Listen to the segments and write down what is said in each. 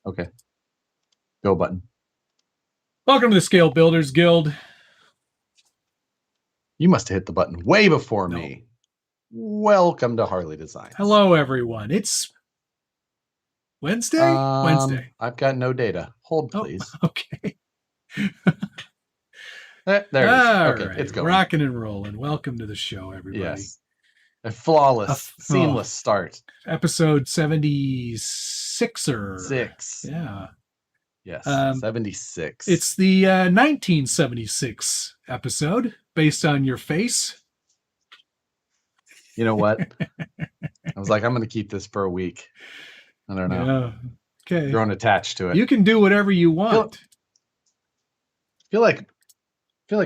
Okay. Go button. Welcome to the Scale Builders Guild. You must have hit the button way before me. Welcome to Harleydesigns. Hello, everyone. It's Wednesday? Wednesday. I've got no data. Hold, please. Okay. There it is. Okay, right. it's going. Rocking and rolling. Welcome to the show, everybody. Yes. A flawless, seamless start. Episode 76 or 6. Yeah. Yes, 76. It's the 1976 episode based on your face. You know what? I was like, I'm going to keep this for a week. I don't know. Yeah. Okay. Growing attached to it. You can do whatever you want. Feel like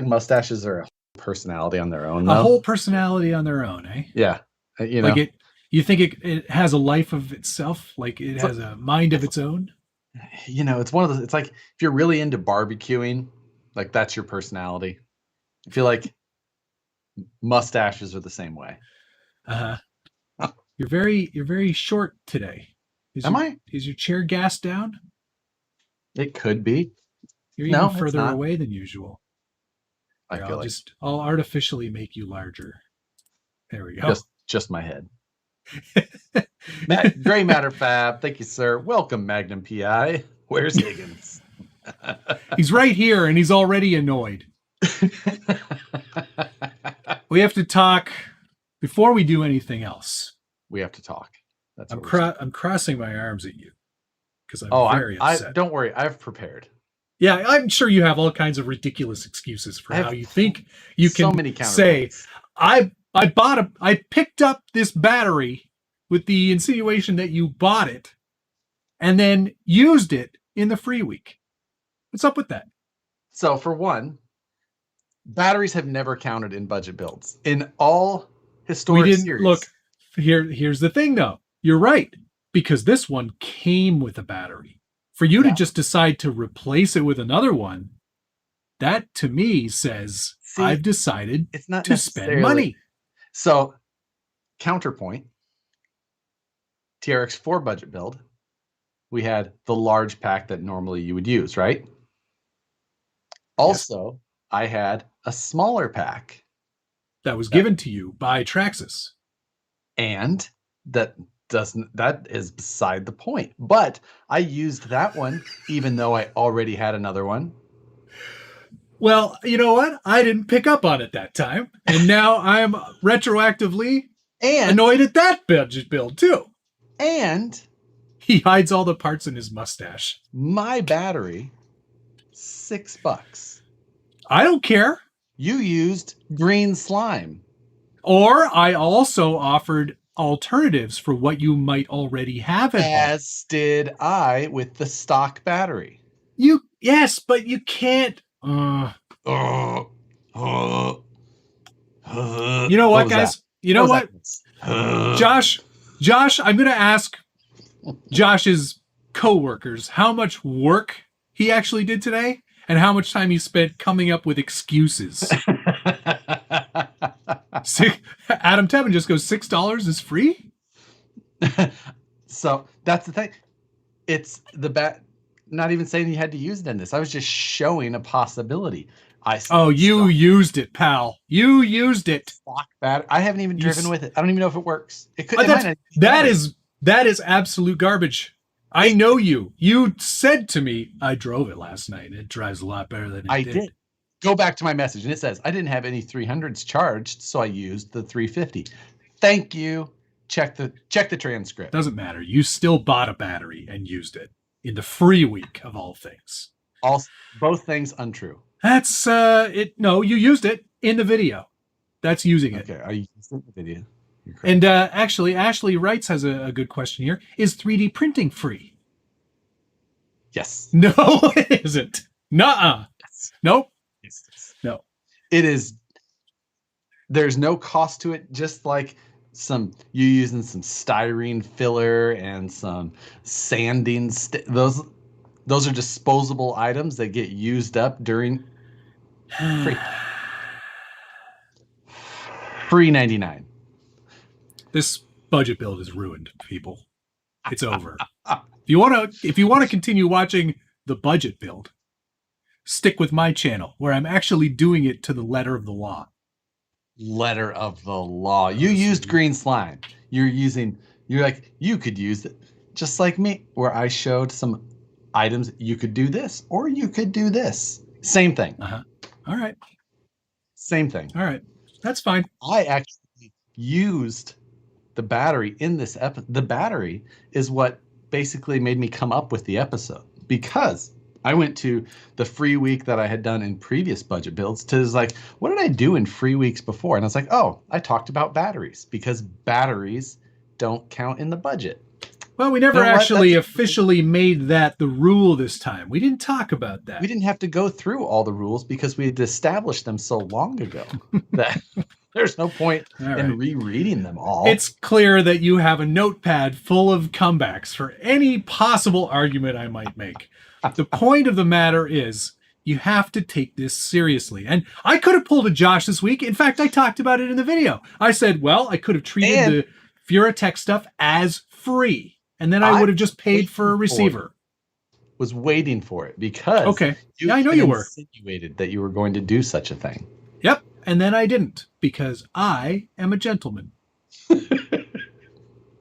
mustaches are a personality on their own, though. A whole personality on their own, eh? Yeah. You know. Like you think it has a life of itself? Like it has a mind of its own? You know, it's one of those, it's like if you're really into barbecuing, like that's your personality. I feel like mustaches are the same way. You're very short today. Is your chair gassed down? It could be. You're even further away than usual. I'll artificially make you larger. There we go. Just my head. Gray Matter Fab, thank you, sir. Welcome, Magnum PI. Where's Higgins? He's right here, and he's already annoyed. We have to talk before we do anything else. We have to talk. I'm crossing my arms at you because I'm very upset. Don't worry, I've prepared. Yeah, I'm sure you have all kinds of ridiculous excuses for how you think you can say, I picked up this battery with the insinuation that you bought it and then used it in the free week. What's up with that? So for one, batteries have never counted in budget builds. In all historic series. Look, here's the thing though. You're right, because this one came with a battery. For you to just decide to replace it with another one, that to me says I've decided to spend money. So, counterpoint, TRX4 budget build, we had the large pack that normally you would use, right? Also, yes. I had a smaller pack. That was given to you by Traxxas. And that is beside the point. But I used that one even though I already had another one. Well, you know what? I didn't pick up on it that time. And now I'm retroactively annoyed at that budget build too. And he hides all the parts in his mustache. My battery, $6. I don't care. You used green slime. Or I also offered alternatives for what you might already have at home. As did I with the stock battery. Yes, but you can't. You know what, guys? You know what? Josh, I'm going to ask Josh's coworkers how much work he actually did today and how much time he spent coming up with excuses. Adam Tevin just goes, $6 is free? So that's the thing. It's not even saying you had to use it in this. I was just showing a possibility. You used it, pal. You used it. Stock battery. I haven't even driven with it. I don't even know if it works. It could. That is absolute garbage. I know you. You said to me, I drove it last night. It drives a lot better than it did. Go back to my message, and it says, I didn't have any 300s charged, so I used the 350. Thank you. Check the transcript. Doesn't matter. You still bought a battery and used it in the free week of all things. Both things untrue. That's it. No, you used it in the video. That's using it. Okay, I used it in the video. And actually, Ashley Wrights has a good question here. Is 3D printing free? Yes. No, it isn't. Nuh-uh. Yes. Nope. Yes. No. It is. There's no cost to it, just like you using some styrene filler and some sanding. Those are disposable items that get used up during free 99. This budget build is ruined, people. It's over. If you want to continue watching the budget build, stick with my channel where I'm actually doing it to the letter of the law. Letter of the law. You used green slime. You're like, you could use it just like me, where I showed some items. You could do this, or you could do this. Same thing. All right. Same thing. All right. That's fine. I actually used the battery in this episode. The battery is what basically made me come up with the episode, because I went to the free week that I had done in previous budget builds to like, what did I do in free weeks before? And I was like, oh, I talked about batteries, because batteries don't count in the budget. Well, we never actually officially made that the rule this time. We didn't talk about that. We didn't have to go through all the rules because we had established them so long ago that there's no point in rereading them all. It's clear that you have a notepad full of comebacks for any possible argument I might make. The point of the matter is, you have to take this seriously. And I could have pulled a Josh this week. In fact, I talked about it in the video. I said, well, I could have treated the Furatech stuff as free. And then I would have just paid for a receiver. Was waiting for it because I know you were insinuated that you were going to do such a thing. Yep, and then I didn't, because I am a gentleman.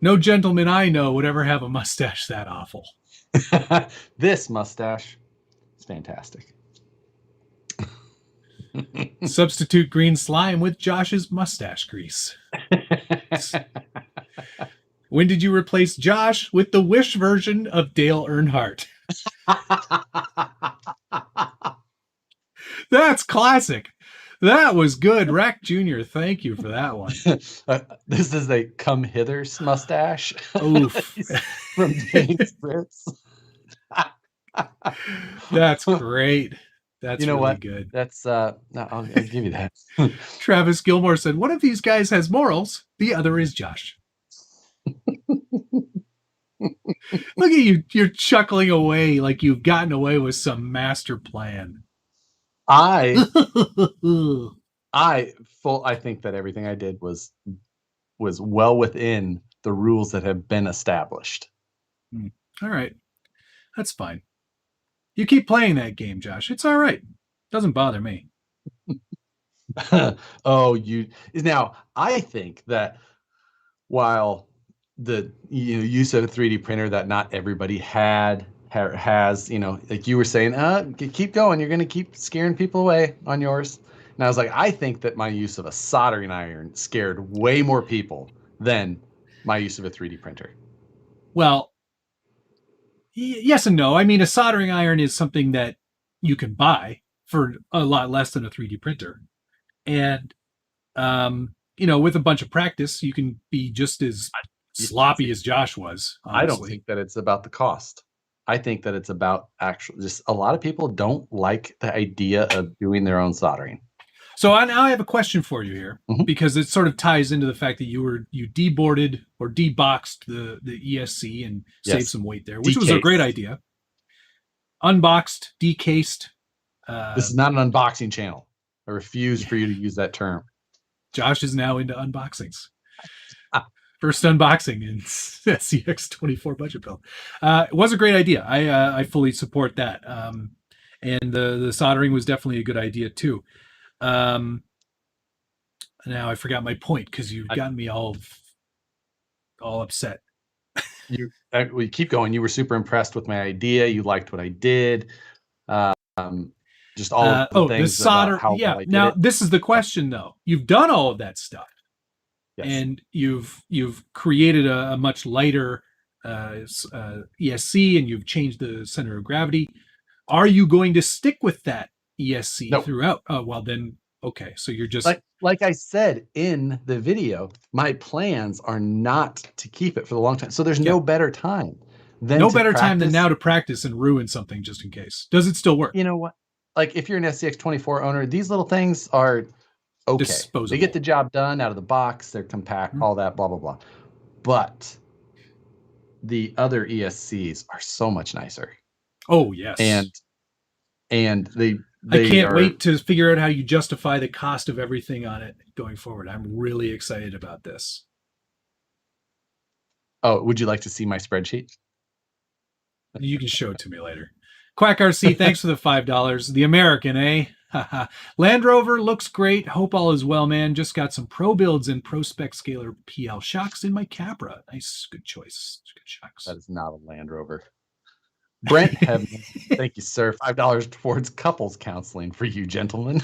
No gentleman I know would ever have a mustache that awful. This mustache is fantastic. Substitute green slime with Josh's mustache grease. When did you replace Josh with the Wish version of Dale Earnhardt? That's classic. That was good. Rack Jr., thank you for that one. This is a come hither mustache. Oof. From James Fritz. That's great. That's you know really what? Good. That's no, I'll give you that. Travis Gilmore said, one of these guys has morals, the other is Josh. Look at you. You're chuckling away like you've gotten away with some master plan. I think that everything I did was well within the rules that have been established. All right. That's fine. You keep playing that game, Josh. It's all right. Doesn't bother me. Now I think that while the use of a 3D printer that not everybody has, like you were saying, keep going, you're going to keep scaring people away on yours. And I was like, I think that my use of a soldering iron scared way more people than my use of a 3D printer. Well, yes and no. I mean, a soldering iron is something that you can buy for a lot less than a 3D printer. And, with a bunch of practice, you can be just as sloppy as Josh was. Honestly. I don't think that it's about the cost. I think that it's about just a lot of people don't like the idea of doing their own soldering. So now I have a question for you here, because it sort of ties into the fact that you deboarded or deboxed the ESC and saved some weight there, which was a great idea. Unboxed, decased. This is not an unboxing channel. I refuse for you to use that term. Josh is now into unboxings. First unboxing in CX24 budget build. It was a great idea. I fully support that. And the soldering was definitely a good idea too. Now I forgot my point because you've gotten me all upset. We keep going. You were super impressed with my idea. You liked what I did. Just all of the things. The solder. Yeah. Now this is the question though. You've done all of that stuff. Yes. And you've created a much lighter ESC, and you've changed the center of gravity. Are you going to stick with that ESC throughout? Oh, well then, okay. So you're just like I said in the video, my plans are not to keep it for the long time. So there's no better time than now to practice and ruin something just in case. Does it still work? You know what? Like if you're an SCX24 owner, these little things are okay. Disposable. They get the job done out of the box. They're compact, all that, blah, blah, blah. But the other ESCs are so much nicer. Oh, yes. And they I can't wait to figure out how you justify the cost of everything on it going forward. I'm really excited about this. Oh, would you like to see my spreadsheet? You can show it to me later. Quack RC, thanks for the $5. The American, eh? Land Rover looks great. Hope all is well, man. Just got some pro builds and pro spec scalar PL shocks in my Capra. Nice, good choice. Good shocks. That is not a Land Rover. Brent Hebner, thank you, sir. $5 towards couples counseling for you, gentlemen.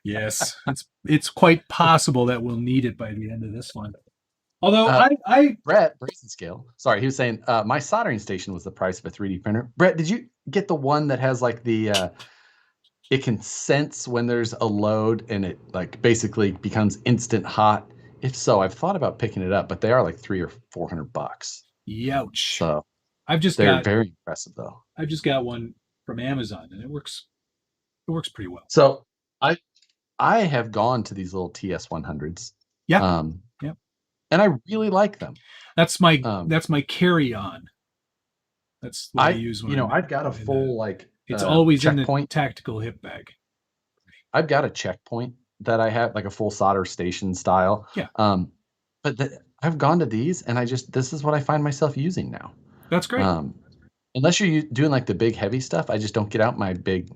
Yes, it's quite possible that we'll need it by the end of this one. Although Brett Brazen Scale, sorry, he was saying my soldering station was the price of a 3D printer. Brett, did you get the one that has like the it can sense when there's a load and it like basically becomes instant hot? If so, I've thought about picking it up, but they are like $300 or $400. Youch. So they're very impressive though. I've just got one from Amazon and it works pretty well. So I have gone to these little TS100s. Yeah. And I really like them. That's my carry-on. That's what I use when I've got a full it's always checkpoint. In the tactical hip bag. I've got a checkpoint that I have, like a full solder station style. Yeah. But I've gone to these and this is what I find myself using now. That's great. Unless you're doing like the big heavy stuff, I just don't get out my big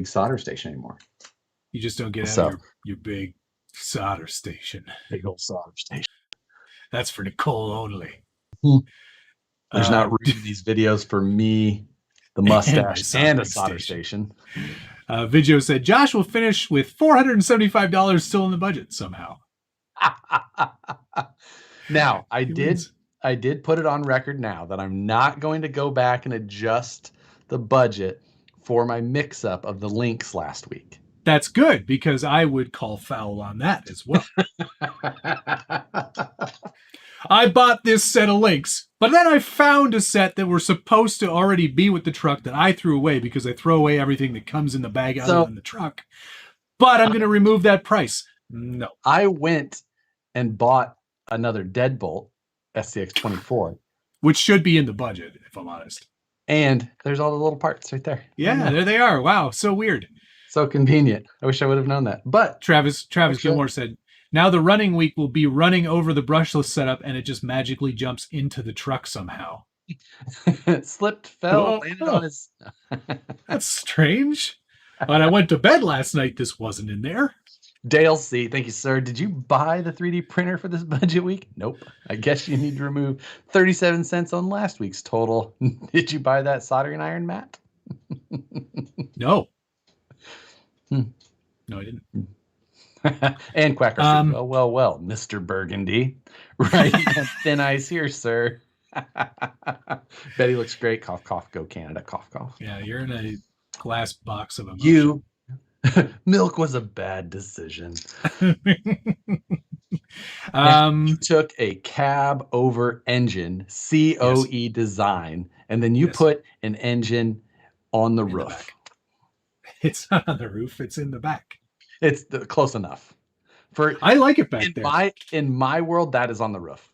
solder station anymore. You just don't get out your big solder station. Big old solder station. That's for Nicole only. There's not room in these videos for me, the mustache, and a solder station. Video said Josh will finish with $475 still in the budget somehow. Now, I did put it on record now that I'm not going to go back and adjust the budget for my mix-up of the links last week. That's good, because I would call foul on that as well. I bought this set of links, but then I found a set that were supposed to already be with the truck that I threw away because I throw away everything that comes in the bag other than the truck. But I'm going to remove that price. No. I went and bought another Deadbolt SCX24. Which should be in the budget, if I'm honest. And there's all the little parts right there. Yeah, there they are. Wow, so weird. So convenient. I wish I would have known that. But Travis Gilmore said, now the running week will be running over the brushless setup and it just magically jumps into the truck somehow. It slipped, fell, landed on his... That's strange. When I went to bed last night, this wasn't in there. Dale C, thank you, sir. Did you buy the 3D printer for this budget week? Nope. I guess you need to remove 37 cents on last week's total. Did you buy that soldering iron mat? No. No, I didn't. And Quacker said, well, Mr. Burgundy. Right. Thin ice here, sir. Betty looks great. Cough, cough, go Canada. Cough, cough. Yeah, you're in a glass box of emotion. Milk was a bad decision. You took a cab over engine, COE design, and then you put an engine on the roof. It's not on the roof, it's in the back. It's close enough. I like it back there. In my world, that is on the roof.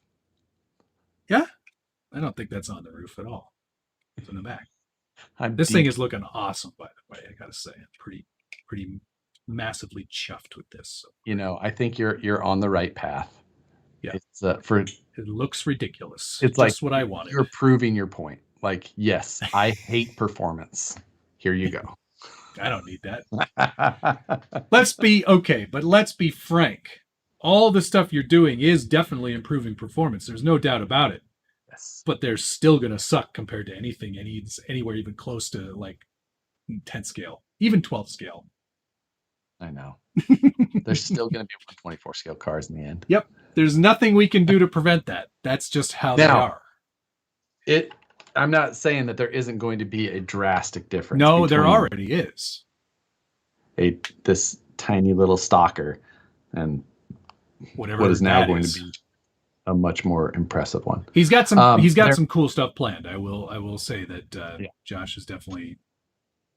Yeah? I don't think that's on the roof at all. It's in the back. This thing is looking awesome, by the way. I gotta say, I'm pretty massively chuffed with this. So. I think you're on the right path. Yeah, it looks ridiculous. It's just what I wanted. You're proving your point. Like, yes, I hate performance. Here you go. I don't need that. Let's be frank. All the stuff you're doing is definitely improving performance. There's no doubt about it. Yes. But they're still going to suck compared to anything anywhere even close to like 10 scale, even 12 scale. I know. There's still going to be 124 scale cars in the end. Yep. There's nothing we can do to prevent that. That's just how they are. I'm not saying that there isn't going to be a drastic difference. No, there already is. This tiny little stalker and what is now going to be a much more impressive one. He's got some cool stuff planned. I will say that Josh is definitely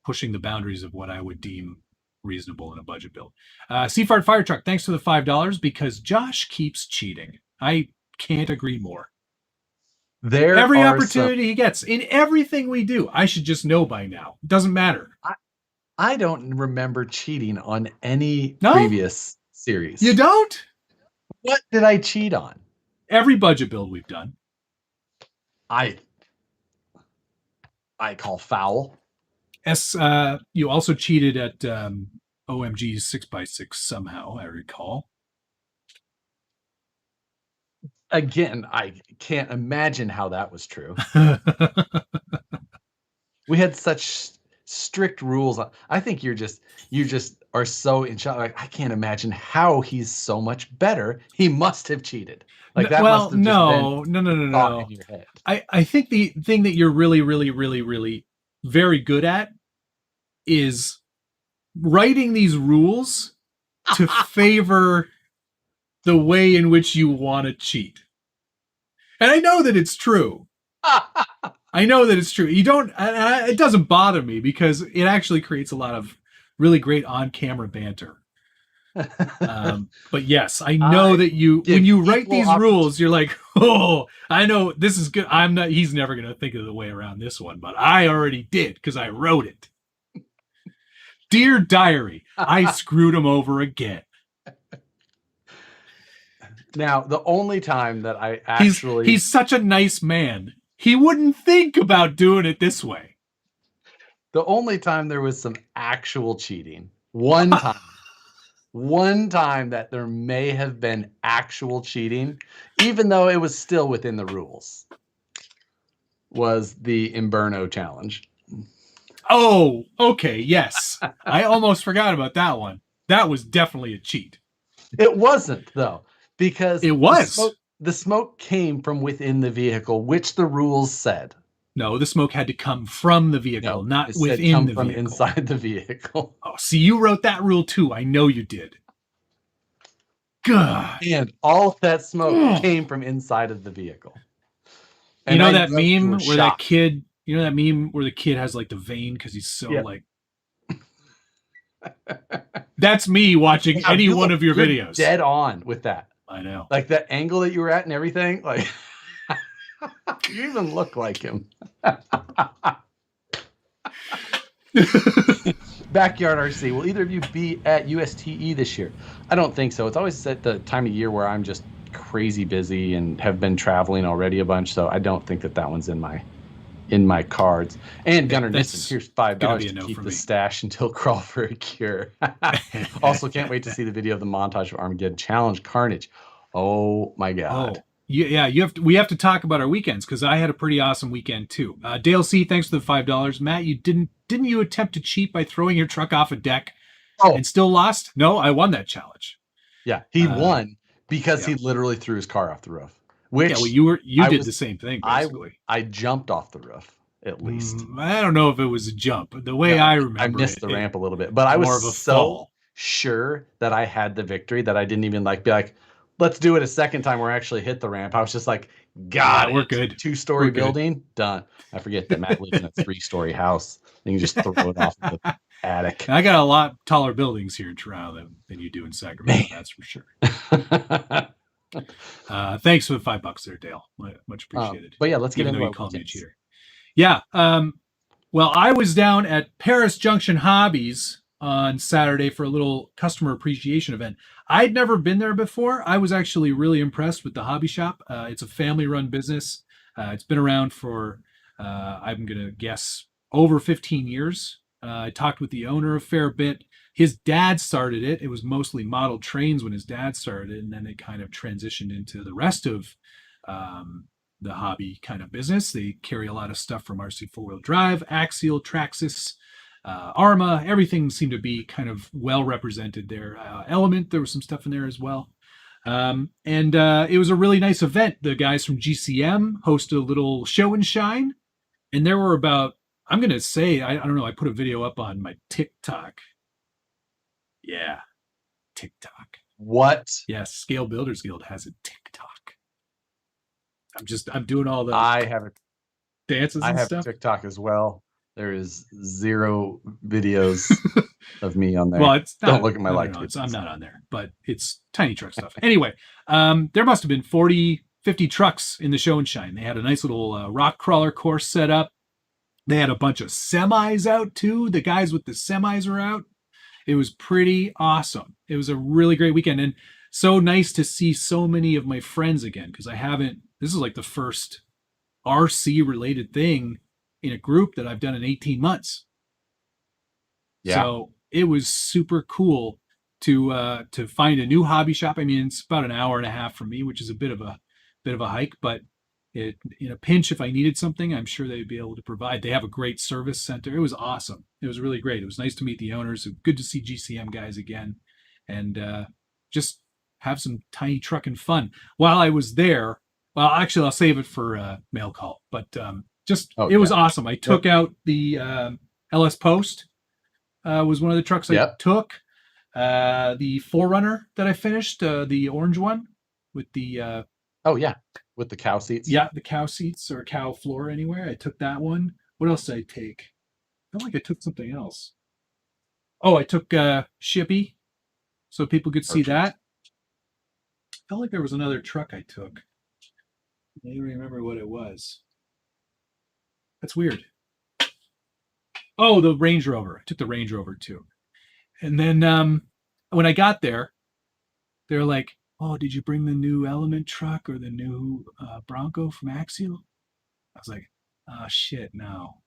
pushing the boundaries of what I would deem reasonable in a budget build. Seafart Fire Truck, thanks for the $5 because Josh keeps cheating. I can't agree more. Every opportunity he gets in everything we do, I should just know by now. It doesn't matter. I don't remember cheating on any previous series. You don't? What did I cheat on? Every budget build we've done. I call foul. You also cheated at OMG's 6x6 somehow, I recall. Again, I can't imagine how that was true. We had such strict rules. I think you just are so in shock. Like, I can't imagine how he's so much better. He must have cheated. Like that must have just been no. in your head. I think the thing that you're really, really, really, really very good at is writing these rules to favor the way in which you want to cheat. And I know that it's true. I know that it's true. You don't, it doesn't bother me because it actually creates a lot of really great on-camera banter. But yes, I know that when you write these rules, you're like, oh, I know this is good. He's never going to think of the way around this one, but I already did because I wrote it. Dear Diary, I screwed him over again. Now, the only time that I actually... He's such a nice man. He wouldn't think about doing it this way. The only time there was some actual cheating, one time that there may have been actual cheating, even though it was still within the rules, was the Inferno challenge. Oh, okay, yes. I almost forgot about that one. That was definitely a cheat. It wasn't, though, because it was. The smoke came from within the vehicle, which the rules said. No, the smoke had to come from the vehicle, not within the from vehicle. Inside the vehicle. Oh, see, you wrote that rule too. I know you did. God. And all of that smoke came from inside of the vehicle. And you know that meme where that kid... You know that meme where the kid has like the vein because he's so like... That's me watching any one of your videos. Dead on with that. I know. Like that angle that you were at and everything. Like you even look like him. Backyard RC. Will either of you be at USTE this year? I don't think so. It's always at the time of year where I'm just crazy busy and have been traveling already a bunch. So I don't think that one's in my cards. And Gunnar Nissen, here's $5 to keep the stash until Crawl for a Cure. Also, can't wait to see the video of the montage of Armageddon Challenge Carnage. Oh my God. Oh, yeah, we have to talk about our weekends because I had a pretty awesome weekend too. Dale C, thanks for the $5. Matt, didn't you attempt to cheat by throwing your truck off a deck and still lost? No, I won that challenge. Yeah, he won because he literally threw his car off the roof. Which you did the same thing basically. I jumped off the roof at least. I don't know if it was a jump. The way I remember, I missed the ramp a little bit, but I was so sure that I had the victory that I didn't even be like, let's do it a second time where I actually hit the ramp. I was just like, God, we're good. 2-story building done. I forget that Matt lives in a 3-story house. You can just throw it off the attic. I got a lot taller buildings here in Toronto than you do in Sacramento. That's for sure. Thanks for the $5 there, Dale. Much appreciated. But yeah, let's get into what you called me a cheater. Yeah. Well, I was down at Paris Junction Hobbies on Saturday for a little customer appreciation event. I'd never been there before. I was actually really impressed with the hobby shop. It's a family-run business. It's been around for, I'm going to guess, over 15 years. I talked with the owner a fair bit. His dad started it. It was mostly model trains when his dad started it, and then it kind of transitioned into the rest of the hobby kind of business. They carry a lot of stuff from RC 4-wheel drive, Axial, Traxxas, Arma. Everything seemed to be kind of well represented there. Element, there was some stuff in there as well. And it was a really nice event. The guys from GCM hosted a little show and shine, and there were about, I'm going to say, I don't know, I put a video up on my TikTok. Yeah, TikTok. What? Yes, Scale Builders Guild has a TikTok. I'm doing all the dances and stuff. I have TikTok as well. There is 0 videos of me on there. Well, it's not, don't look at my like. I'm not on there, but it's tiny truck stuff. Anyway, there must have been 40, 50 trucks in the show and shine. They had a nice little rock crawler course set up. They had a bunch of semis out too. The guys with the semis were out. It was pretty awesome. It was a really great weekend. And so nice to see so many of my friends again, because this is like the first RC related thing in a group that I've done in 18 months. Yeah. So it was super cool to find a new hobby shop. I mean, it's about an hour and a half from me, which is a bit of a hike, but in a pinch, if I needed something, I'm sure they'd be able to provide. They have a great service center. It was awesome. It was really great. It was nice to meet the owners. Good to see GCM guys again, and just have some tiny trucking fun. While I was there, well, actually, I'll save it for mail call. But it was awesome. I took out the LS Post. Was one of the trucks I took. The Forerunner that I finished, the orange one with the with the cow seats. Yeah, the cow seats or cow floor anywhere. I took that one. What else did I take? I feel like I took something else. Oh, I took Shippy, so people could see that. I felt like there was another truck I took. I don't remember what it was. That's weird. Oh, the Range Rover. I took the Range Rover too. And then when I got there, they're like, "Oh, did you bring the new Element truck or the new Bronco from Axial?" I was like, "Oh shit, no."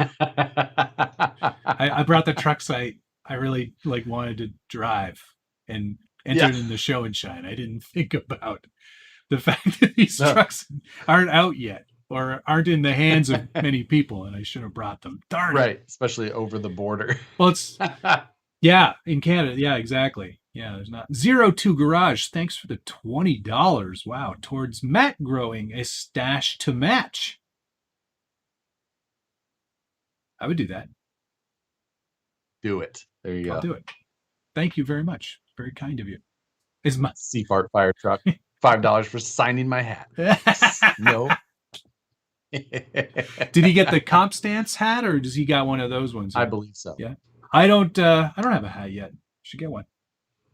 I brought the trucks I really wanted to drive and entered in the show and shine. I didn't think about the fact that these trucks aren't out yet or aren't in the hands of many people, and I should have brought them. Darn it. Right, especially over the border. Well, it's in Canada. Yeah, exactly. Yeah, there's not. 02 Garage, thanks for the $20. Wow, towards Matt growing a stash to match. I would do that. Do it. There you go. I'll do it. Thank you very much. Very kind of you. Is my Seafart fire truck. $5 for signing my hat. No. Did he get the comp stance hat, or does he got one of those ones? I believe so. Yeah. I don't have a hat yet. Should get one.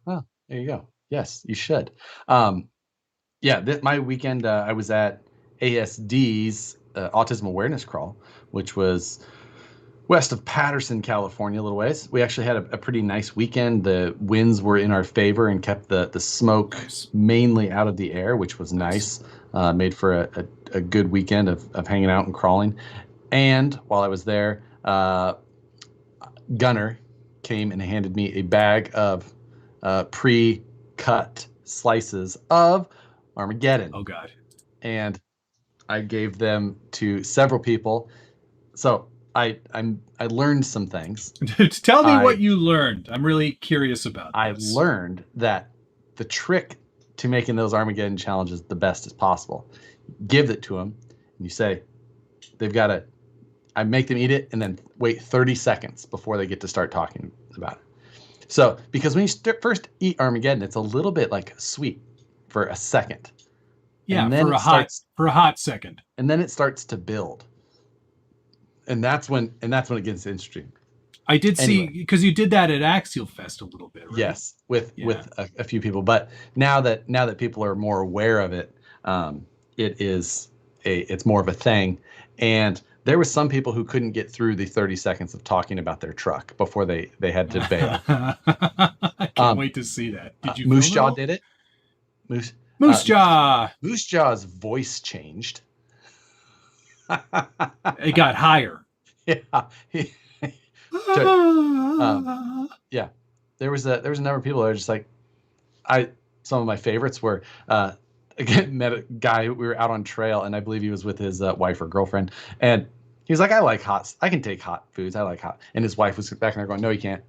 Oh, there you go. Yes, you should. My weekend I was at ASD's Autism Awareness Crawl, which was west of Patterson, California, a little ways. We actually had a pretty nice weekend. The winds were in our favor and kept the smoke mainly out of the air, which was nice. Made for a good weekend of hanging out and crawling. And while I was there, Gunner came and handed me a bag of pre-cut slices of Armageddon. Oh, God. And I gave them to several people. So I learned some things. Tell me what you learned. I'm really curious about this. I learned that the trick to making those Armageddon challenges the best as possible, give it to them, and you say, I make them eat it and then wait 30 seconds before they get to start talking about it. So, because when you first eat Armageddon, it's a little bit like sweet for a second. Yeah, for a hot second. And then it starts to build. And that's when it gets interesting. I did see, because you did that at Axial Fest a little bit, right? Yes, with a few people. But now that people are more aware of it, it's more of a thing. And there were some people who couldn't get through the 30 seconds of talking about their truck before they had to bail. I can't wait to see that. Did you? Moose Jaw did it. Moose Jaw. Moose Jaw's voice changed. It got higher. Yeah. Yeah. There was a number of people that were just like, some of my favorites were again, met a guy. We were out on trail, and I believe he was with his wife or girlfriend, and he was like, I can take hot foods. I like hot. And his wife was back there going, no, you can't.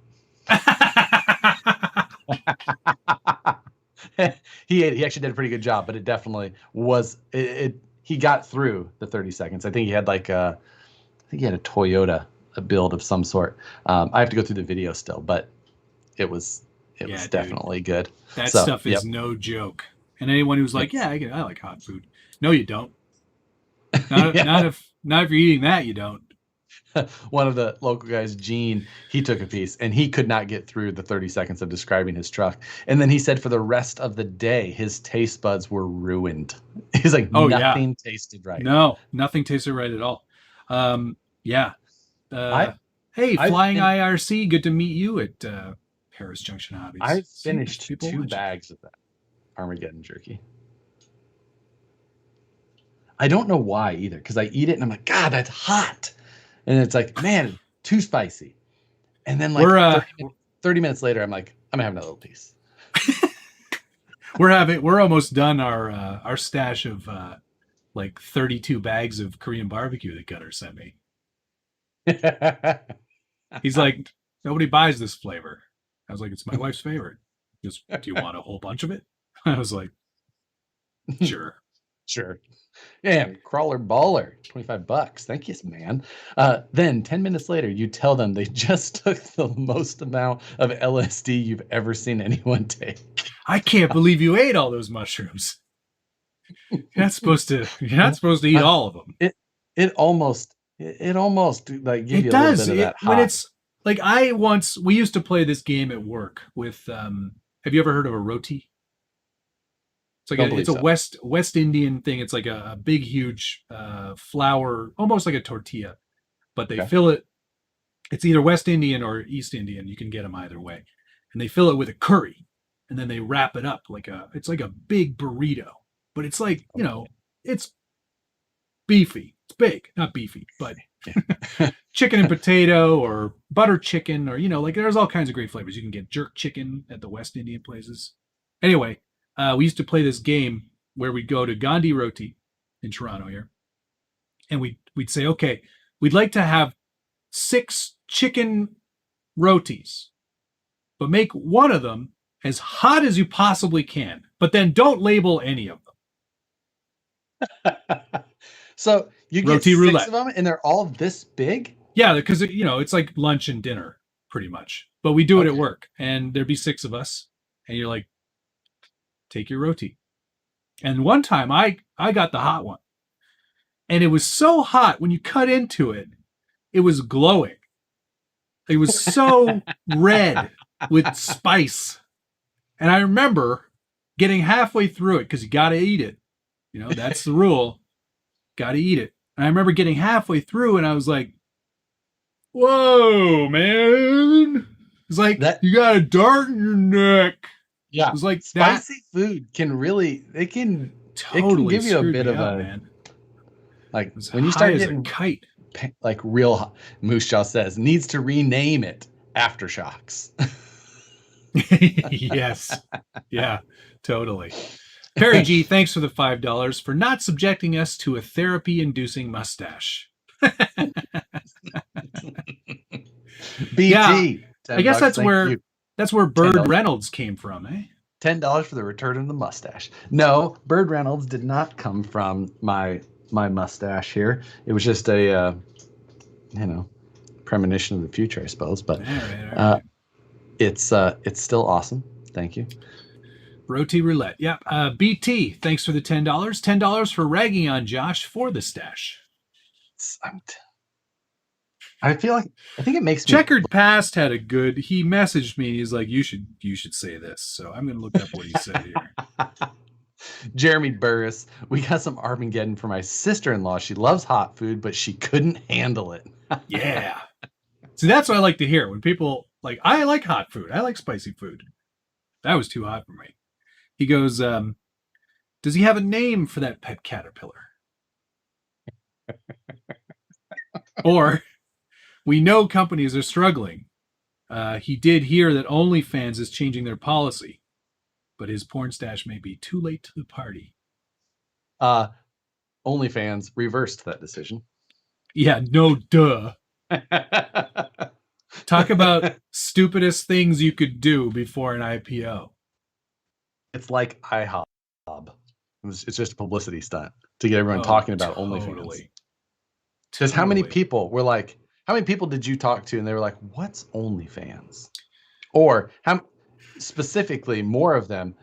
He actually did a pretty good job, but it definitely was he got through the 30 seconds. I think he had a Toyota, a build of some sort. I have to go through the video still, but it was definitely good. That stuff is no joke. And anyone who's like, I like hot food. No, you don't. Not if you're eating that, you don't. One of the local guys, Gene, he took a piece and he could not get through the 30 seconds of describing his truck. And then he said for the rest of the day, his taste buds were ruined. He's like, nothing tasted right. No, nothing tasted right at all. Hey, Flying IRC, good to meet you at Paris Junction Hobbies. I finished 2 bags of that Armageddon jerky. I don't know why either, because I eat it and I'm like, God, that's hot. And it's like, man, too spicy. And then like 30 minutes later, I'm like, I'm gonna have another little piece. We're almost done our stash of like 32 bags of Korean barbecue that Gunnar sent me. He's like, nobody buys this flavor. I was like, it's my wife's favorite. He goes, do you want a whole bunch of it? I was like, sure. Sure. Yeah, crawler baller, $25. Thank you, man. Then 10 minutes later, you tell them they just took the most amount of LSD you've ever seen anyone take. I can't believe you ate all those mushrooms. You're not supposed to eat all of them. It almost like gives you a does. little bit of that when it's like we used to play this game at work with have you ever heard of a roti? It's like it's a West Indian thing. It's like a big, huge flour, almost like a tortilla, but they fill it. It's either West Indian or East Indian. You can get them either way, and they fill it with a curry, and then they wrap it up it's like a big burrito, but it's like it's beefy. It's big, not beefy, but chicken and potato or butter chicken or like there's all kinds of great flavors. You can get jerk chicken at the West Indian places. Anyway. We used to play this game where we'd go to Gandhi Roti in Toronto here, and we'd say, okay, we'd like to have 6 chicken rotis, but make one of them as hot as you possibly can, but then don't label any of them. So you get Roti 6 roulette. Of them, and they're all this big? Yeah, because it's like lunch and dinner, pretty much. But we do it at work, and there'd be 6 of us, and you're like, take your roti. And one time I got the hot one. And it was so hot when you cut into it, it was glowing. It was so red with spice. And I remember getting halfway through it because you got to eat it. That's the rule. Got to eat it. And I remember getting halfway through and I was like, whoa, man. It's like you got a dart in your neck. Yeah, it was like spicy food can really totally give you a bit of man. Like when you start getting kite, like real hot. Moose Jaw says needs to rename it Aftershocks. Yes, yeah, totally. Perry G, thanks for the $5 for not subjecting us to a therapy-inducing mustache. BT, yeah, I guess that's where. That's where Bird Reynolds came from, eh? $10 for the return of the mustache. No, Bird Reynolds did not come from my mustache here. It was just a, premonition of the future, I suppose. But right. It's still awesome. Thank you. Roti roulette. Yeah. BT, thanks for the $10. $10 for ragging on Josh for the stash. I think it makes me... Checkered Past had he messaged me. He's like, you should say this. So I'm going to look up what he said here. Jeremy Burris, we got some Armageddon for my sister-in-law. She loves hot food, but she couldn't handle it. Yeah. See, that's what I like to hear. When people I like hot food. I like spicy food. That was too hot for me. He goes, does he have a name for that pet caterpillar? Or... we know companies are struggling. He did hear that OnlyFans is changing their policy, but his porn stash may be too late to the party. OnlyFans reversed that decision. Yeah, no duh. Talk about stupidest things you could do before an IPO. It's like IHOB. It's just a publicity stunt to get everyone talking about OnlyFans. Because how many people were like, how many people did you talk to and they were like, what's OnlyFans? Or how specifically more of them,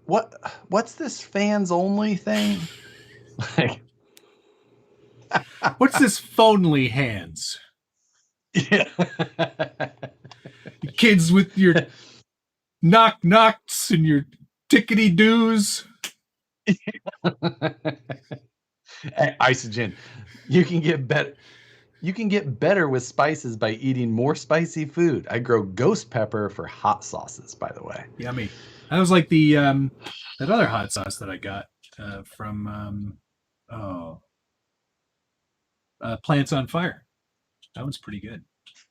what's this fans only thing? Like, what's this phonely hands? Yeah. Kids with your knocks and your tickety doos. Isogen. You can get better. You can get better with spices by eating more spicy food. I grow ghost pepper for hot sauces, by the way. Yummy. That was like the that other hot sauce that I got from Plants on Fire. That one's pretty good.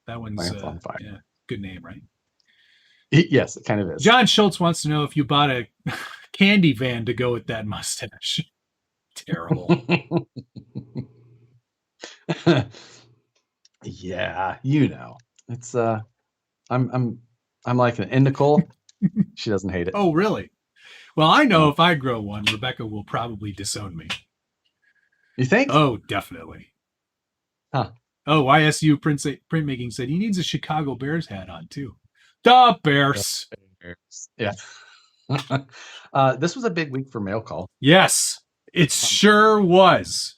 That one's Plants on Fire. Yeah, good name, right? Yes, it kind of is. John Schultz wants to know if you bought a candy van to go with that mustache. Terrible. Yeah, you know. It's I'm liking it. And Nicole, she doesn't hate it. Oh, really? Well, I know if I grow one, Rebecca will probably disown me. You think? Oh, definitely. Huh. Oh, YSU Printmaking said he needs a Chicago Bears hat on too. The Bears. Yeah. This was a big week for mail call. Yes, it sure was.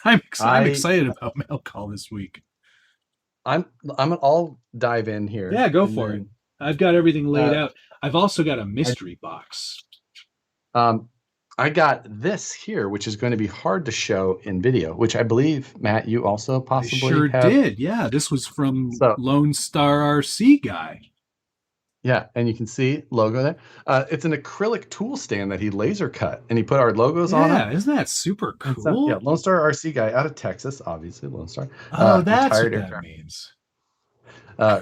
I'm excited about mail call this week. I'll dive in here. Yeah, go for it. I've got everything laid out. I've also got a mystery box. I got this here, which is going to be hard to show in video, which I believe, Matt, you also possibly did. Yeah, this was from Lone Star RC guy. Yeah, and you can see logo there. It's an acrylic tool stand that he laser cut, and he put our logos on it. Yeah, isn't that super cool? Yeah, Lone Star RC guy out of Texas, obviously, Lone Star. Oh, that's what that means.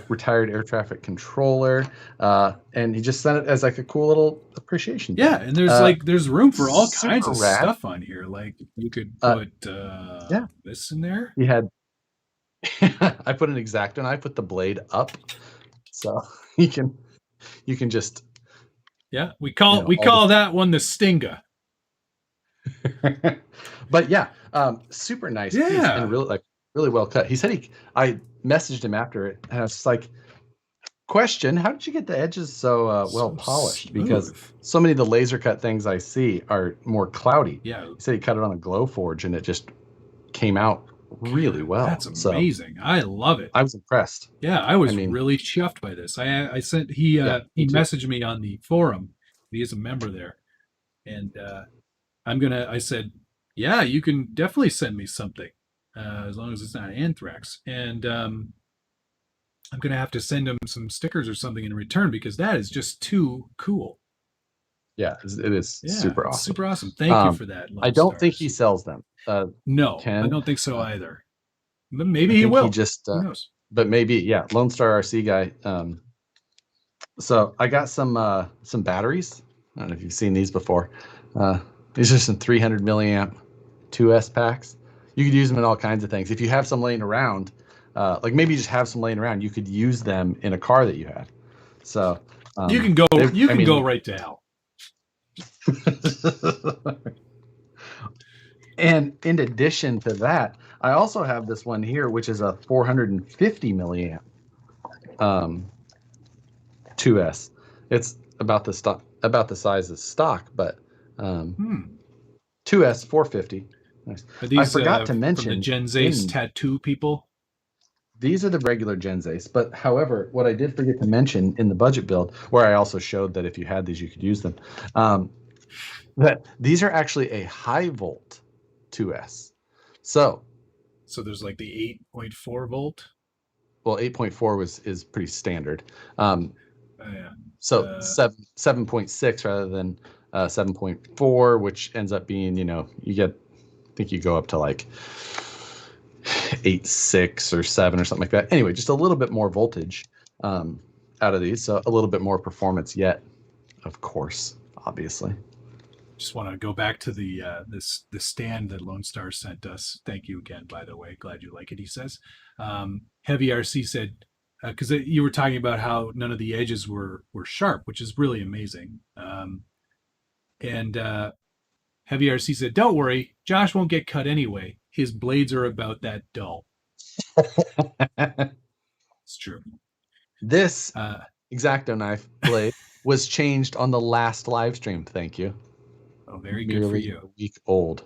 Retired air traffic controller, and he just sent it as like a cool little appreciation. Yeah, and there's room for all kinds of stuff on here. Like you could put this in there. He had I put an X-Acto and I put the blade up, so you can just we call that one the Stinga. But yeah, super nice piece and really well cut. He said I messaged him after it, and I was just like, question, how did you get the edges so well polished? Smooth. Because so many of the laser cut things I see are more cloudy. Yeah. He said he cut it on a glow forge and it just came out really well. That's amazing. I love it. I was impressed. Yeah, I was really chuffed by this. I sent he messaged me on the forum. He is a member there. And I said, yeah, you can definitely send me something. As long as it's not anthrax. And I'm going to have to send him some stickers or something in return because that is just too cool. Yeah, it is super awesome. Super awesome. Thank you for that. I don't think he sells them. No, I don't think so either. But maybe he will. He just, who knows? But maybe, Lone Star RC guy. So I got some batteries. I don't know if you've seen these before. These are some 300 milliamp 2S packs. You could use them in all kinds of things. If you have some laying around, like maybe you just have some laying around, you could use them in a car that you had. So you can go. Go right to hell. And in addition to that, I also have this one here, which is a 450 milliamp 2S. It's about the size of stock, but 2S 450. Nice. These, I forgot to mention from the Gen Zace tattoo people. These are the regular Gen Zace, but however, what I did forget to mention in the budget build, where I also showed that if you had these, you could use them, that these are actually a high volt 2S. So there's like the 8.4 volt. Well, 8.4 is pretty standard. So 7.6 rather than 7.4, which ends up being, you get. I think you go up to like 8.6 or 7 or something like that. Anyway, just a little bit more voltage out of these, so a little bit more performance yet, of course, obviously. Just want to go back to the stand that Lone Star sent us. Thank you again, by the way. Glad you like it, he says. Heavy RC said, because you were talking about how none of the edges were sharp, which is really amazing. Heavy RC said, don't worry, Josh won't get cut anyway. His blades are about that dull. It's true. This X-Acto knife blade was changed on the last live stream. Thank you. Oh, very good for you. A week old.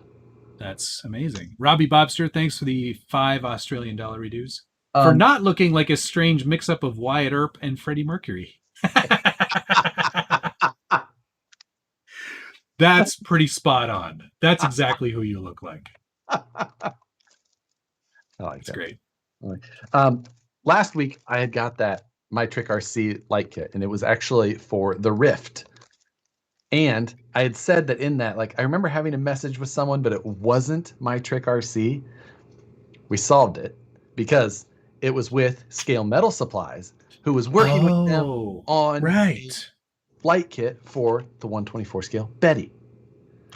That's amazing. Robbie Bobster, thanks for the $5 Australian reduce. For not looking like a strange mix-up of Wyatt Earp and Freddie Mercury. That's pretty spot on. That's exactly who you look like. I like That's that. Great. Last week I had got that My Trick RC light kit, and it was actually for the Rift. And I had said that in that, like, I remember having a message with someone, but it wasn't My Trick RC. We solved it because it was with Scale Metal Supplies, who was working with them on a flight kit for the 124 scale Betty.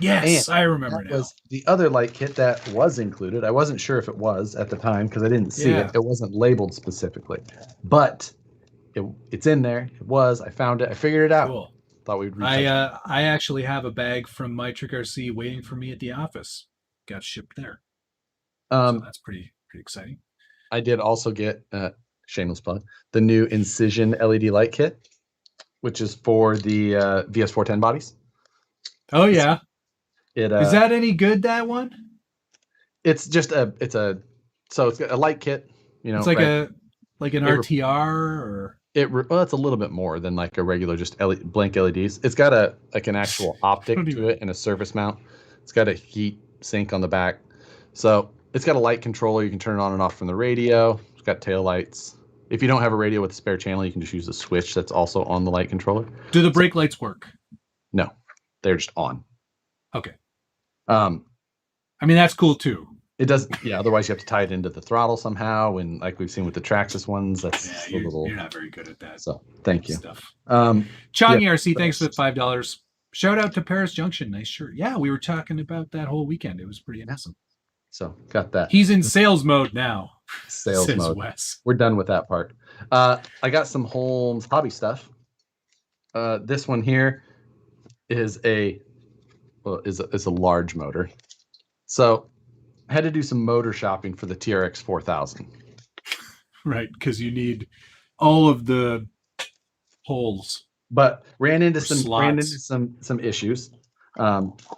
Yes, and I remember that now. was the other light kit that was included. I wasn't sure if it was at the time because I didn't see it. It wasn't labeled specifically, but it's in there. It was. I found it. I figured it out. Cool. Thought we'd I actually have a bag from My Trick RC waiting for me at the office. Got shipped there. So that's pretty exciting. I did also get shameless plug, the new Incision LED light kit, which is for the VS410 bodies. Oh yeah. Is that any good, that one? It's just it's a light kit, it's like an RTR or well, it's a little bit more than like a regular just blank LEDs. It's got an actual optic to it and a surface mount. It's got a heat sink on the back. So it's got a light controller. You can turn it on and off from the radio. It's got tail lights. If you don't have a radio with a spare channel, you can just use the switch that's also on the light controller. Do the brake lights work? No, they're just on. Okay. I mean, that's cool too. It does, yeah. Otherwise, you have to tie it into the throttle somehow, and like we've seen with the Traxxas ones, that's you're not very good at that. So, thank you. Stuff. Changi RC, thanks for the $5. Shout out to Paris Junction, nice shirt. Yeah, we were talking about that whole weekend. It was pretty awesome. So, got that. He's in sales mode now. Sales mode. Wes. We're done with that part. I got some Holmes hobby stuff. This one here is a large motor. So I had to do some motor shopping for the TRX 4000. Right, because you need all of the holes. But ran into some issues.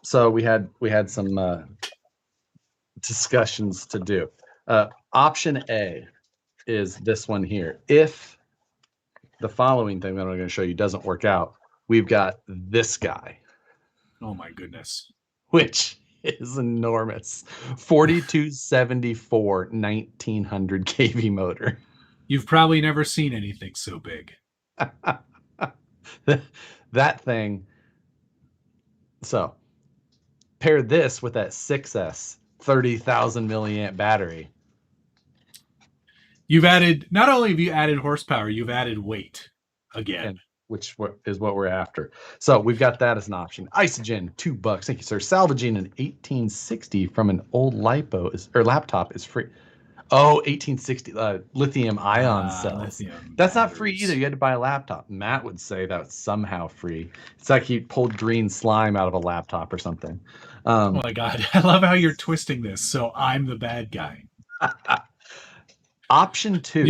So we had some discussions to do. Option A is this one here. If the following thing that I'm going to show you doesn't work out, we've got this guy. Oh my goodness. Which is enormous. 4274 1900 kV motor. You've probably never seen anything so big. That thing. So pair this with that 6S 30,000 milliamp battery. You've added, not only have you added horsepower, you've added weight again. Which is what we're after. So we've got that as an option. Isogen, $2. Thank you, sir. Salvaging an 1860 from an old laptop is free. Oh, 1860 lithium ion cells. That's not free either. You had to buy a laptop. Matt would say that's somehow free. It's like he pulled green slime out of a laptop or something. Oh my God. I love how you're twisting this. So I'm the bad guy. Option 2.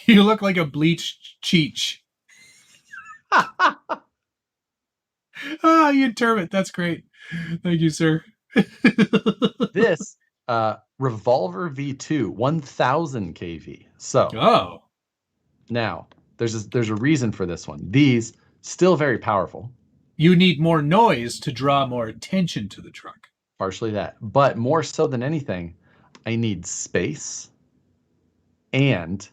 You look like a bleached Cheech. You term it. That's great. Thank you, sir. This Revolver V2 1000 kV. So now there's a reason for this one. These still very powerful. You need more noise to draw more attention to the truck. Partially that, but more so than anything, I need space, and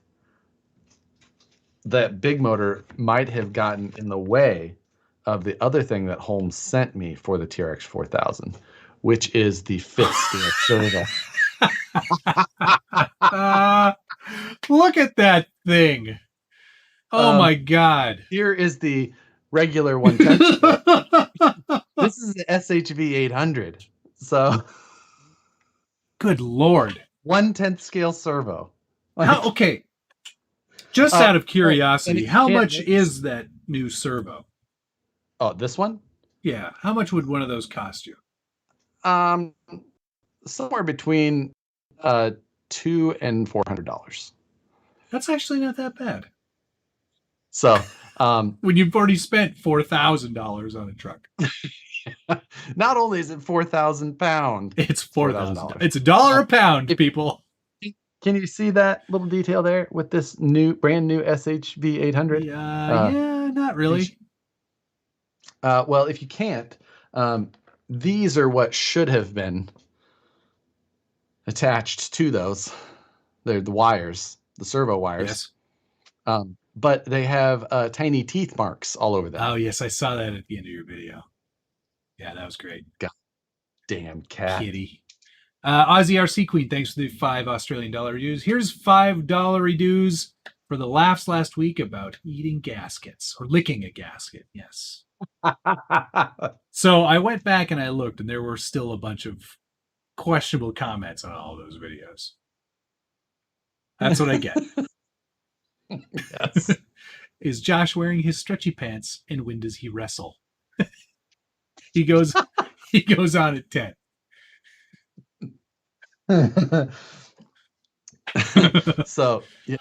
that big motor might have gotten in the way of the other thing that Holmes sent me for the TRX 4000, which is the fifth scale servo. Look at that thing. Oh my God. Here is the regular 110. This is the SHV 800. So good Lord. 1/10 scale servo. Okay. Just out of curiosity, how much is that new servo? Oh, this one? Yeah. How much would one of those cost you? Somewhere between $200 and $400. That's actually not that bad. So, when you've already spent $4,000 on a truck. Not only is it 4,000 pounds, it's $4,000. It's $1 a pound, people. Can you see that little detail there with this brand new SHV 800? Yeah, not really. Well, if you can't, these are what should have been attached to those. They're the wires, the servo wires. Yes. But they have tiny teeth marks all over them. Oh, yes. I saw that at the end of your video. Yeah, that was great. God damn cat. Kitty. Aussie RC Queen, thanks for the $5 Australian reduce. Here's $5 reduce for the laughs last week about eating gaskets or licking a gasket. Yes. So I went back and I looked, and there were still a bunch of questionable comments on all those videos. That's what I get. Yes. Is Josh wearing his stretchy pants, and when does he wrestle? he goes on at 10. So yeah.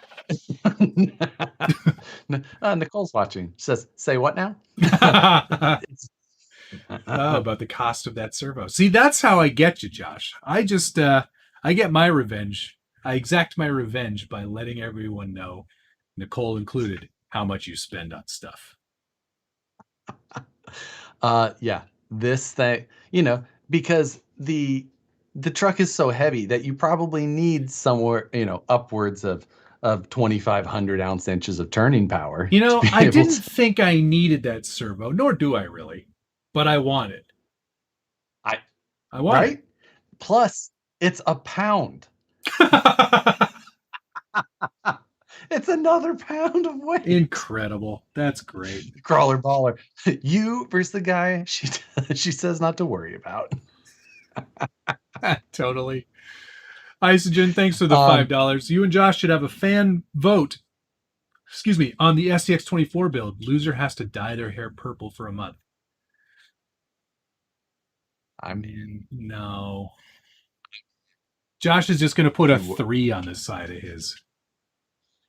Nicole's watching. She says, say what now? About the cost of that servo. See, that's how I get you, Josh. I just I get my revenge. I exact my revenge by letting everyone know, Nicole included, how much you spend on stuff. Yeah, this thing, because the truck is so heavy that you probably need somewhere, upwards of 2,500 ounce-inches of turning power. I didn't think I needed that servo, nor do I really, but I want it. I want right? it. Plus, it's a pound. It's another pound of weight. Incredible. That's great. Crawler baller. You versus the guy she says not to worry about. Totally. Isogen, thanks for the $5. You and Josh should have a fan vote. On the SCX24 build. Loser has to dye their hair purple for a month. I mean, no. Josh is just going to put a 3 on the side of his.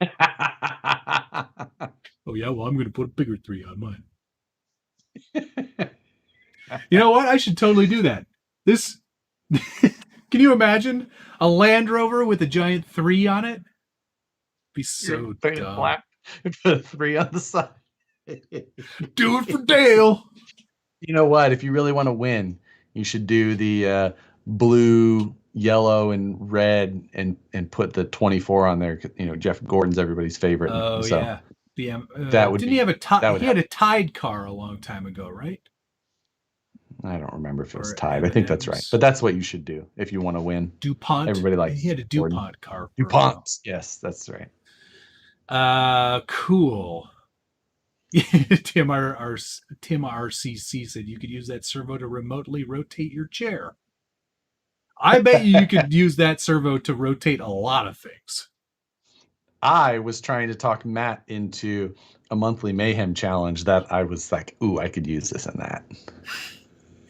Oh, yeah? Well, I'm going to put a bigger 3 on mine. You know what? I should totally do that. This... Can you imagine a Land Rover with a giant 3 on it? Be so dumb. Black. Put a 3 on the side. Do it for Dale. You know what? If you really want to win, you should do the blue, yellow, and red, and put the 24 on there. Jeff Gordon's everybody's favorite. Oh, so yeah. That would. Didn't he have he had a Tide car a long time ago, right? I don't remember if it was Tide. I think that's right. But that's what you should do if you want to win. DuPont. Everybody likes. He had a DuPont car. DuPont. Yes, that's right. Cool. Tim RCC said you could use that servo to remotely rotate your chair. I bet you could use that servo to rotate a lot of things. I was trying to talk Matt into a monthly mayhem challenge that I was like, ooh, I could use this and that.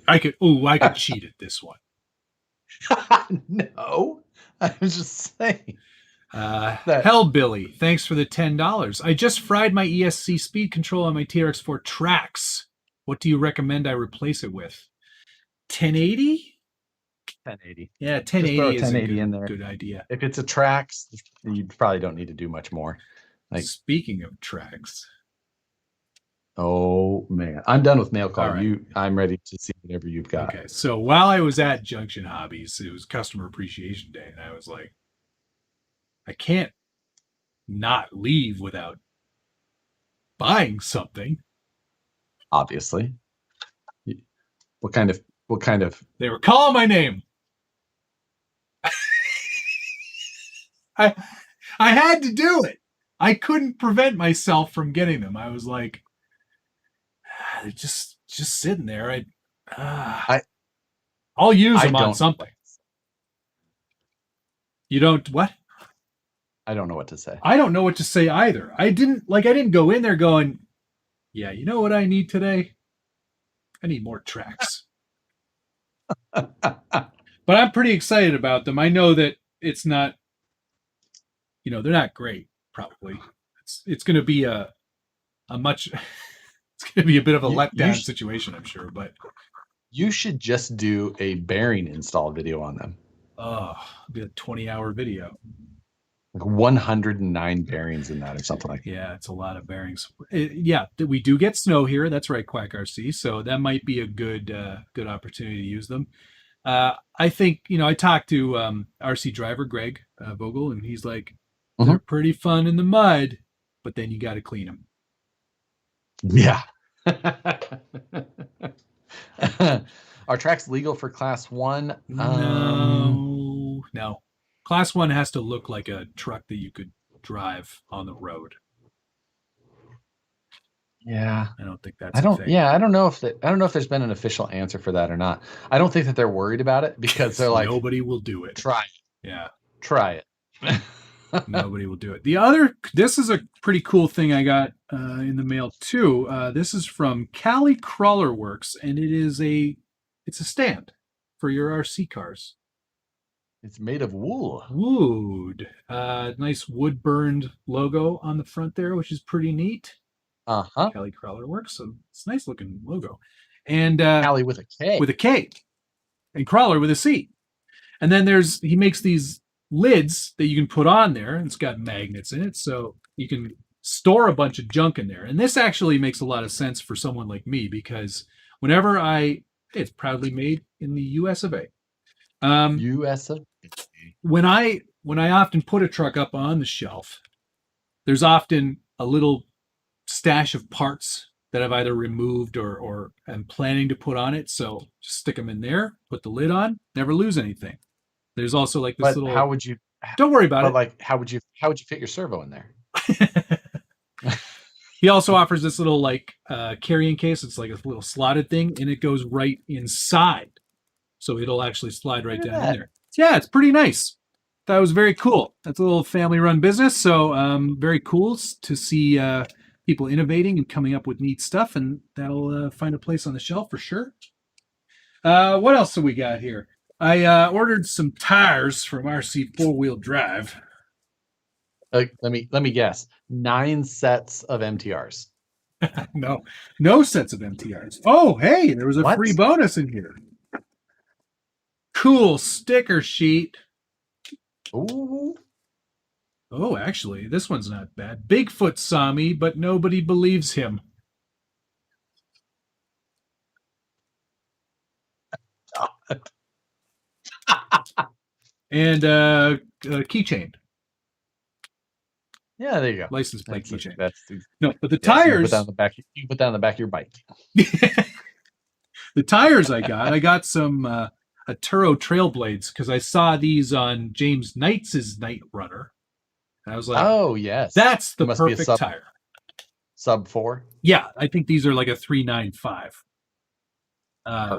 I could cheat at this one. No, I was just saying. Hellbilly, thanks for the $10. I just fried my ESC speed control on my TRX4 Trax. What do you recommend I replace it with? 1080? 1080. Yeah, 1080 is 1080 in there. Good idea. If it's a Trax, you probably don't need to do much more. Speaking of Trax. Oh man, I'm done with mail call. Right. I'm ready to see whatever you've got. Okay, so while I was at Junction Hobbies, it was Customer Appreciation Day, and I was like, I can't not leave without buying something. Obviously. What kind of? They were calling my name. I had to do it. I couldn't prevent myself from getting them. I was like, they're just sitting there. I'll use them on something. You don't what? I don't know what to say. I don't know what to say either. I didn't go in there going, yeah, you know what I need today? I need more tracks. But I'm pretty excited about them. I know that it's not, they're not great, probably. It's going to be a bit of a letdown situation, I'm sure, but you should just do a bearing install video on them. Oh, it'll be a 20-hour video. Like 109 bearings in that or something like that. Yeah, it's a lot of bearings. We do get snow here. That's right, Quack RC. So that might be a good opportunity to use them. I think, I talked to RC driver Greg Vogel, and he's like, they're pretty fun in the mud, but then you got to clean them. Yeah. Are tracks legal for Class 1? No. Class 1 has to look like a truck that you could drive on the road. Yeah. I don't think that's a thing. Yeah, I don't know if there's been an official answer for that or not. I don't think that they're worried about it because they're like, nobody will do it. Try it. Yeah. Try it. Nobody will do it. This is a pretty cool thing I got in the mail too. This is from Cali Crawler Works, and it's a stand for your RC cars. It's made of wool. Wood. Nice wood burned logo on the front there, which is pretty neat. Cali Crawler Works. So it's a nice looking logo. And Cali with a K. With a K. And Crawler with a C. And then he makes these lids that you can put on there, and it's got magnets in it, so you can store a bunch of junk in there. And this actually makes a lot of sense for someone like me, because whenever it's proudly made in the US of A. US of A. When I often put a truck up on the shelf, there's often a little stash of parts that I've either removed or am planning to put on it. So just stick them in there, put the lid on, never lose anything. There's also like this little. How would you? Don't worry about it. Like, how would you fit your servo in there? He also offers this little like carrying case. It's like a little slotted thing, and it goes right inside, so it'll actually slide right down in there. Yeah, it's pretty nice. That was very cool. That's a little family-run business, so very cool to see people innovating and coming up with neat stuff, and that'll find a place on the shelf for sure. What else have we got here? I ordered some tires from RC 4-wheel drive. Let me guess. 9 sets of MTRs. No sets of MTRs. Oh, hey, there was a free bonus in here. Cool sticker sheet. Ooh. Oh, actually, this one's not bad. Bigfoot saw me, but nobody believes him. And a keychain. Yeah, there you go. License plate keychain. No, but the tires. You put that on the back of your bike. The tires I got some Turo Trail Blades, because I saw these on James Knight's Night Runner. And I was like, oh yes, that's the perfect tire. Sub 4. Yeah, I think these are like a 395.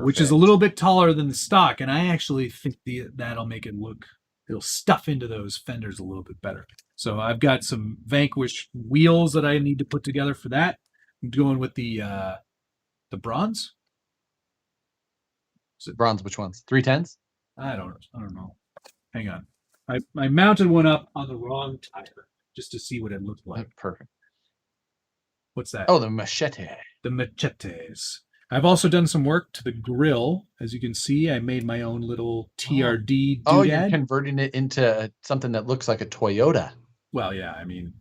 Which is a little bit taller than the stock, and I actually think that'll make it'll stuff into those fenders a little bit better. So I've got some Vanquish wheels that I need to put together for that. I'm going with the bronze. Bronze, which ones? 310s? I don't know. Hang on. I mounted one up on the wrong tire just to see what it looked like. Perfect. What's that? Oh, the machete. The machetes. I've also done some work to the grill. As you can see, I made my own little TRD doodad. Oh, you're converting it into something that looks like a Toyota. Well, yeah, I mean,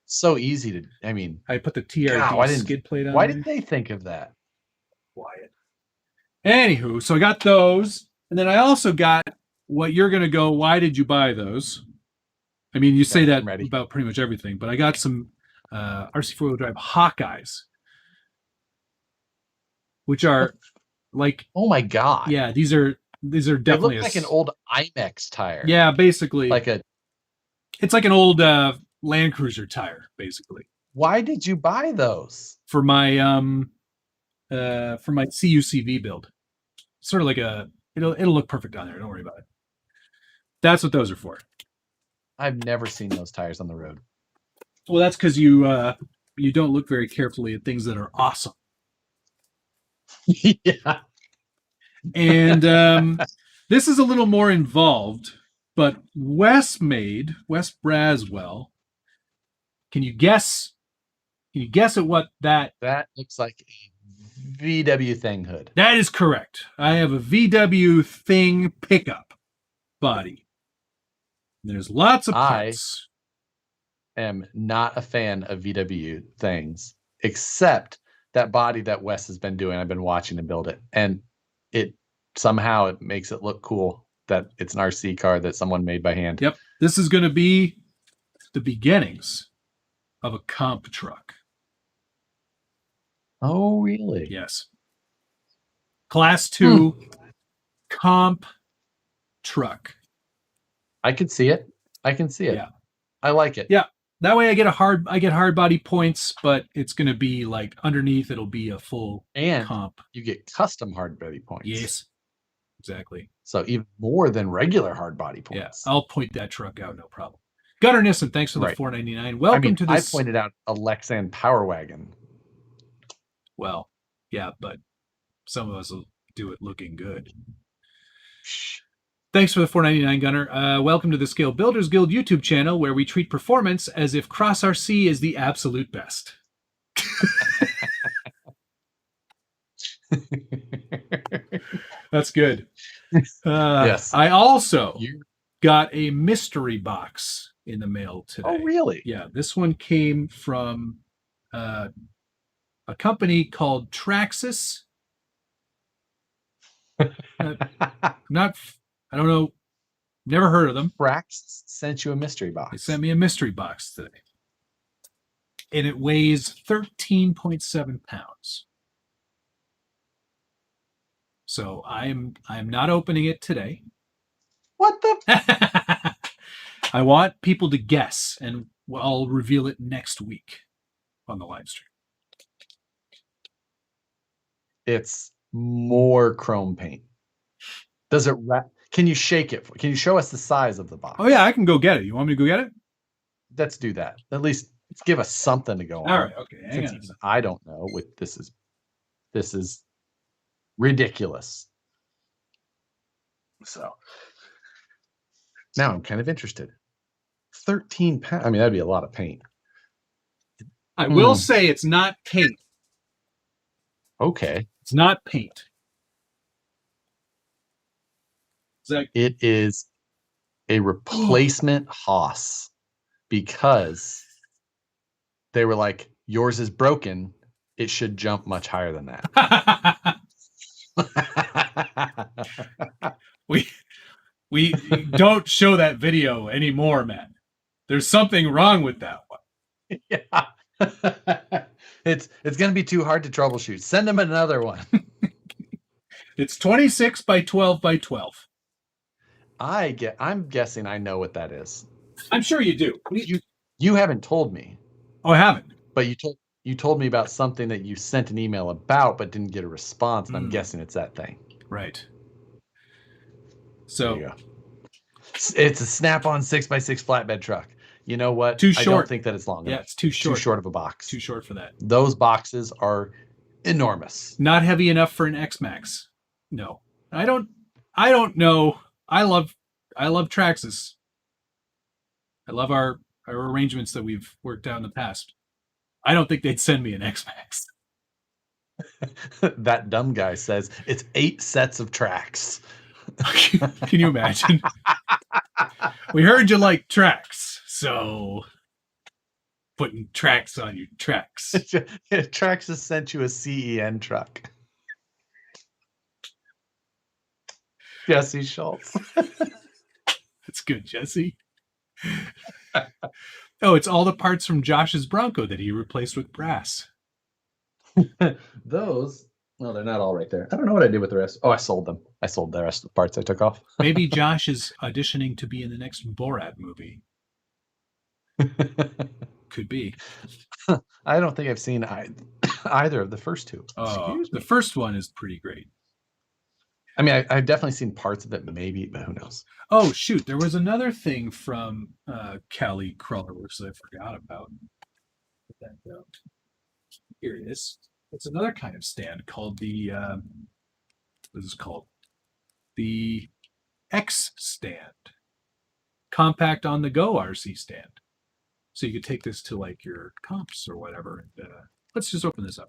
so easy to. I mean, I put the TRD skid plate on. Why did they think of that? Quiet. Anywho, so I got those, and then I also got what you're gonna go. Why did you buy those? I mean, you say that about pretty much everything, but I got some RC 4-wheel drive Hawkeyes, which are like, oh my god, yeah, these are definitely like an old IMEX tire. Yeah, basically, it's like an old Land Cruiser tire, basically. Why did you buy those? For my CUCV build. Sort of like it'll look perfect on there. Don't worry about it. That's what those are for. I've never seen those tires on the road. Well, that's because you don't look very carefully at things that are awesome. Yeah. And this is a little more involved, but Wes Braswell. Can you guess at what that looks like? A VW Thing hood. That is correct. I have a VW Thing pickup body. There's lots of parts. I am not a fan of VW Things, except that body that Wes has been doing. I've been watching him build it, and somehow it makes it look cool that it's an RC car that someone made by hand. Yep. This is going to be the beginnings of a comp truck. Oh, really? Yes. Class 2 comp truck. I can see it. Yeah. I like it. Yeah. That way I get hard body points, but it's going to be like underneath it'll be a full comp. You get custom hard body points. Yes. Exactly. So even more than regular hard body points. Yeah. I'll point that truck out, no problem. Gunnar Nissen, thanks for the $4.99. Welcome to this. I pointed out a Lexan Power Wagon. Well, yeah, but some of us will do it looking good. Thanks for the $4.99, Gunnar. Welcome to the Scale Builders Guild YouTube channel, where we treat performance as if Cross RC is the absolute best. That's good. Yes. I also got a mystery box in the mail today. Oh, really? Yeah, this one came from a company called Traxxas. I don't know. Never heard of them. Traxxas sent you a mystery box. They sent me a mystery box today. And it weighs 13.7 pounds. So I'm not opening it today. What the? I want people to guess, and I'll reveal it next week on the live stream. It's more chrome paint. Does it wrap? Can you shake it? Can you show us the size of the box? Oh, yeah, I can go get it. You want me to go get it? Let's do that. At least let's give us something to go on. All right, okay. Hang on. I don't know. This is ridiculous. So now I'm kind of interested. 13 pounds. I mean, that'd be a lot of paint. I will say it's not paint. Okay. It's not paint. It is a replacement Haas, because they were like, yours is broken. It should jump much higher than that. we don't show that video anymore, man. There's something wrong with that one. Yeah. It's going to be too hard to troubleshoot. Send them another one. It's 26 by 12 by 12. I'm guessing I know what that is. I'm sure you do. You haven't told me. Oh, I haven't. But you told me about something that you sent an email about but didn't get a response, and I'm guessing it's that thing. Right. So there you go. It's a Snap-on 6x6 flatbed truck. You know what? Too short. I don't think that it's long enough. Yeah, it's too short. Too short of a box. Too short for that. Those boxes are enormous. Not heavy enough for an X-Max. No. I don't know. I love Traxxas. I love our arrangements that we've worked out in the past. I don't think they'd send me an X-Max. That dumb guy says it's 8 sets of tracks. Can you imagine? We heard you like tracks, so putting tracks on your tracks. Traxxas has sent you a CEN truck. Jesse Schultz. That's good, Jesse. Oh, it's all the parts from Josh's Bronco that he replaced with brass. Those, well, they're not all right there. I don't know what I did with the rest. Oh, I sold them. I sold the rest of the parts I took off. Maybe Josh is auditioning to be in the next Borat movie. Could be. I don't think I've seen either of the first two. Oh, the first one is pretty great. I mean, I've definitely seen parts of it, maybe, but who knows? Oh, shoot. There was another thing from Callie Cruller, which I forgot about. Put that down. Here it is. It's another kind of stand called the, what is this called? The X stand. Compact on the go RC stand. So you could take this to like your comps or whatever. And, let's just open this up.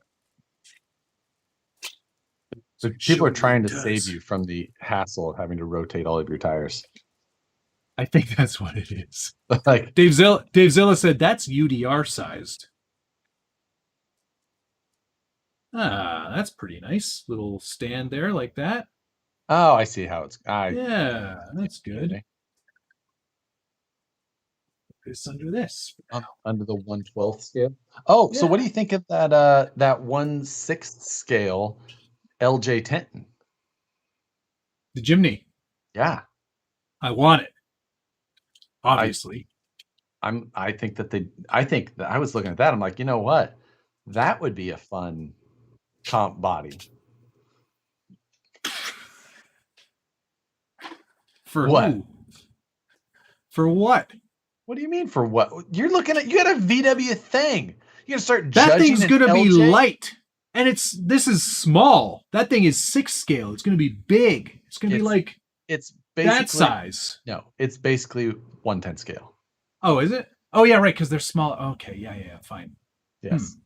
So people are trying to save you from the hassle of having to rotate all of your tires. I think that's what it is. Like Dave Zilla said that's UDR sized. Ah, that's pretty nice. Little stand there like that. Oh, I see how it's. Yeah, that's good. It's under this. Under the 1/12 scale. Oh, yeah. So what do you think of that 1/6 scale LJ10? The Jimny. Yeah. I want it. Obviously. I think that I was looking at that. I'm like, you know what? That would be a fun comp body. For what? Who? For what? What do you mean for what? You got a VW thing. You gotta start that judging. Thing's gonna be light. And this is small. That thing is 6 scale. It's gonna be big. It's gonna be like it's basically that size. No, it's basically 1/10 scale. Oh, is it? Oh yeah, right, because they're small. Okay, yeah, fine. Yes.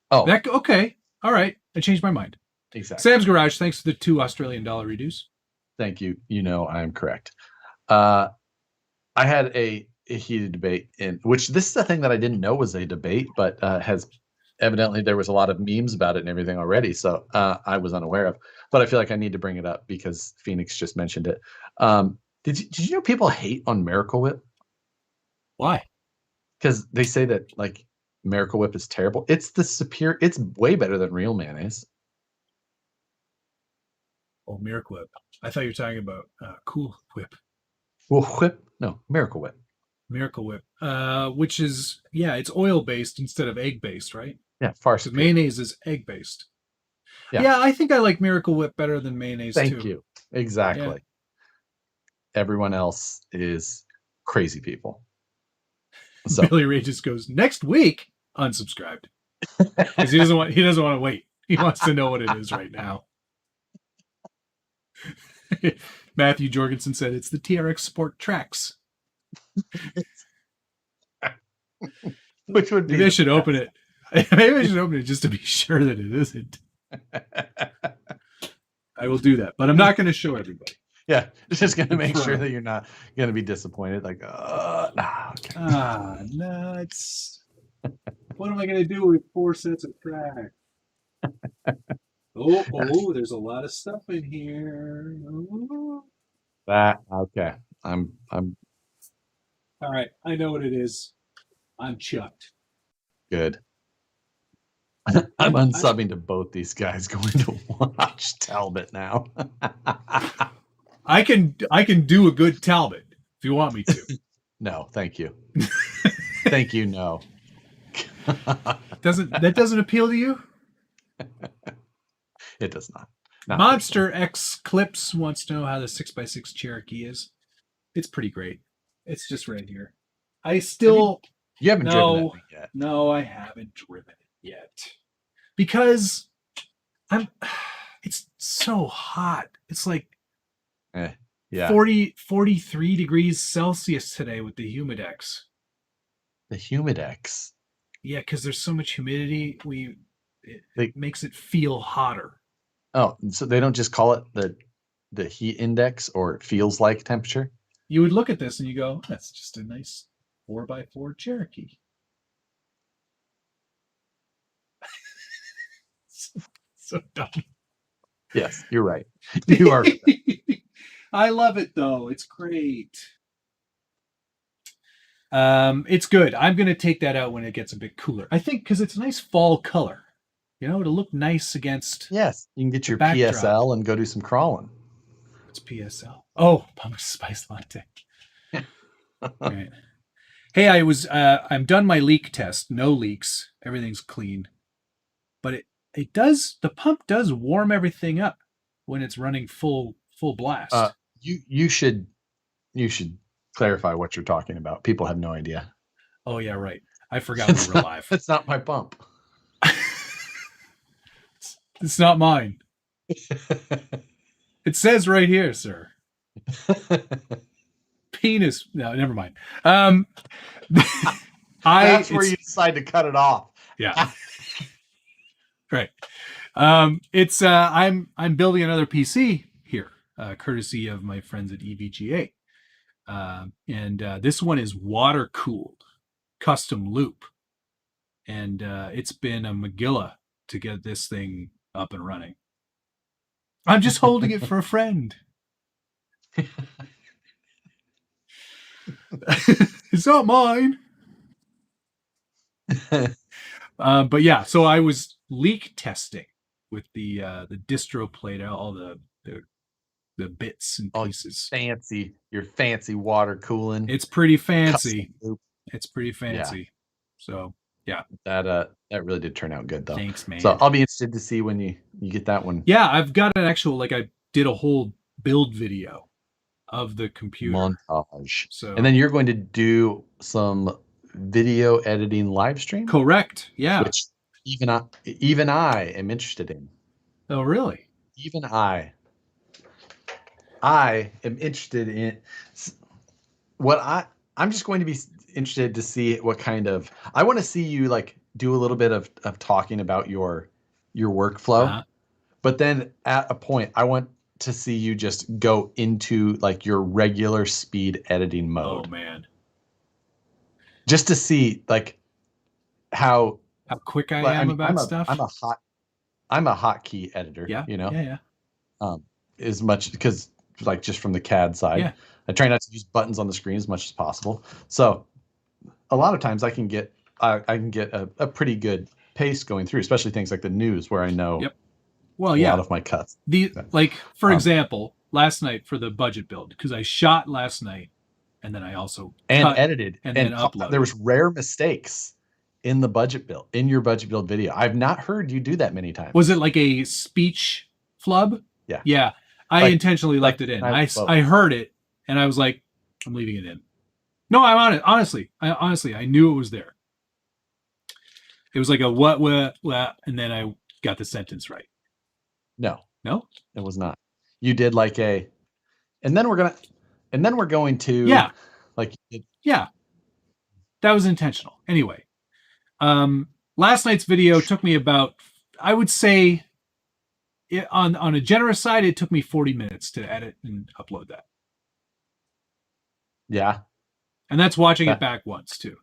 Oh. Okay. All right. I changed my mind. Exactly. Sam's Garage, thanks for the $2 Australian reduce. Thank you. You know I am correct. I had a heated debate in which this is the thing that I didn't know was a debate, but has evidently there was a lot of memes about it and everything already. So I was unaware of, but I feel like I need to bring it up because Phoenix just mentioned it. Did you know people hate on Miracle Whip? Why? Because they say that like Miracle Whip is terrible. It's it's way better than real mayonnaise. Oh, Miracle Whip. I thought you were talking about Cool Whip. Well, Whip? No, Miracle Whip. Miracle Whip, which is, it's oil-based instead of egg-based, right? Yeah, far superior. Mayonnaise is egg-based. Yeah, I think I like Miracle Whip better than mayonnaise, too. Thank you. Exactly. Yeah. Everyone else is crazy people. So. Billy Ray just goes, next week, unsubscribed. Because he doesn't want to wait. He wants to know what it is right now. Matthew Jorgensen said it's the TRX Sport Trax. Which would be maybe I should open it. Maybe I should open it just to be sure that it isn't. I will do that, but I'm not going to show everybody. Yeah, just going to make sure that you're not going to be disappointed. Like, okay. Nuts. What am I going to do with 4 sets of tracks? Oh, there's a lot of stuff in here. Oh. Okay. I'm all right. I know what it is. I'm chucked. Good. I'm unsubbing to both these guys going to watch Talbot now. I can do a good Talbot if you want me to. No, thank you. Thank you, no. That doesn't appeal to you? It does not. Monster X Clips wants to know how the 6x6 Cherokee is. It's pretty great. It's just right here. You haven't driven it yet. No, I haven't driven it yet. Because it's so hot. It's like 43 degrees Celsius today with the Humidex. The Humidex? Yeah, because there's so much humidity, it makes it feel hotter. Oh, so they don't just call it the heat index, or it feels like temperature? You would look at this and you go, that's just a nice 4x4 Cherokee. So dumb. Yes, you're right. You are right. I love it though. It's great. It's good. I'm going to take that out when it gets a bit cooler. I think because it's a nice fall color. You know, it'll look nice against. Yes, you can get your backdrop. PSL and go do some crawling. What's PSL? Oh, pumpkin spice latte. Right. Hey, I'm done my leak test. No leaks. Everything's clean. But the pump does warm everything up when it's running full blast. You should clarify what you're talking about. People have no idea. Oh yeah, right. I forgot we were live. It's not my pump. It's not mine. It says right here, sir. Penis. No, never mind. That's where you decide to cut it off. Yeah. Right. I'm building another PC here, courtesy of my friends at EVGA. And this one is water cooled, custom loop. And it's been a Megillah to get this thing up and running. I'm just holding it for a friend. It's not mine. But yeah, so I was leak testing with the distro plate, all the bits and pieces. Your fancy water cooling. It's pretty fancy. It's pretty fancy. Yeah. So yeah, that really did turn out good though. Thanks, man. So I'll be interested to see when you get that one. Yeah, I've got an actual, like, I did a whole build video of the computer montage. So, and then you're going to do some video editing live stream. Correct. Yeah. Which even I am interested in. Oh, really? Even I am interested in what I'm just going to be interested to see what kind of, I want to see you like do a little bit of talking about your workflow, but then at a point I want to see you just go into like your regular speed editing mode. Oh man. Just to see like how quick I am about stuff. I'm a hotkey editor. Yeah. You know. Yeah. As much because like just from the CAD side, yeah. I try not to use buttons on the screen as much as possible. So a lot of times I can get a pretty good pace going through, especially things like the news where I know. Yep. Well, a lot of my cuts. For example, last night for the budget build, because I shot last night, and then I also edited and then uploaded. There was rare mistakes in the budget build, in your budget build video. I've not heard you do that many times. Was it like a speech flub? Yeah. Yeah. I intentionally left it in. I heard it and I was like, I'm leaving it in. No, I'm on it. Honestly, I knew it was there. It was like a what, and then I got the sentence right. No, it was not. You did like and then we're going to, yeah, like, yeah, that was intentional. Anyway, last night's video took me about, I would say, on a generous side, it took me 40 minutes to edit and upload that. Yeah, and that's watching it back once too.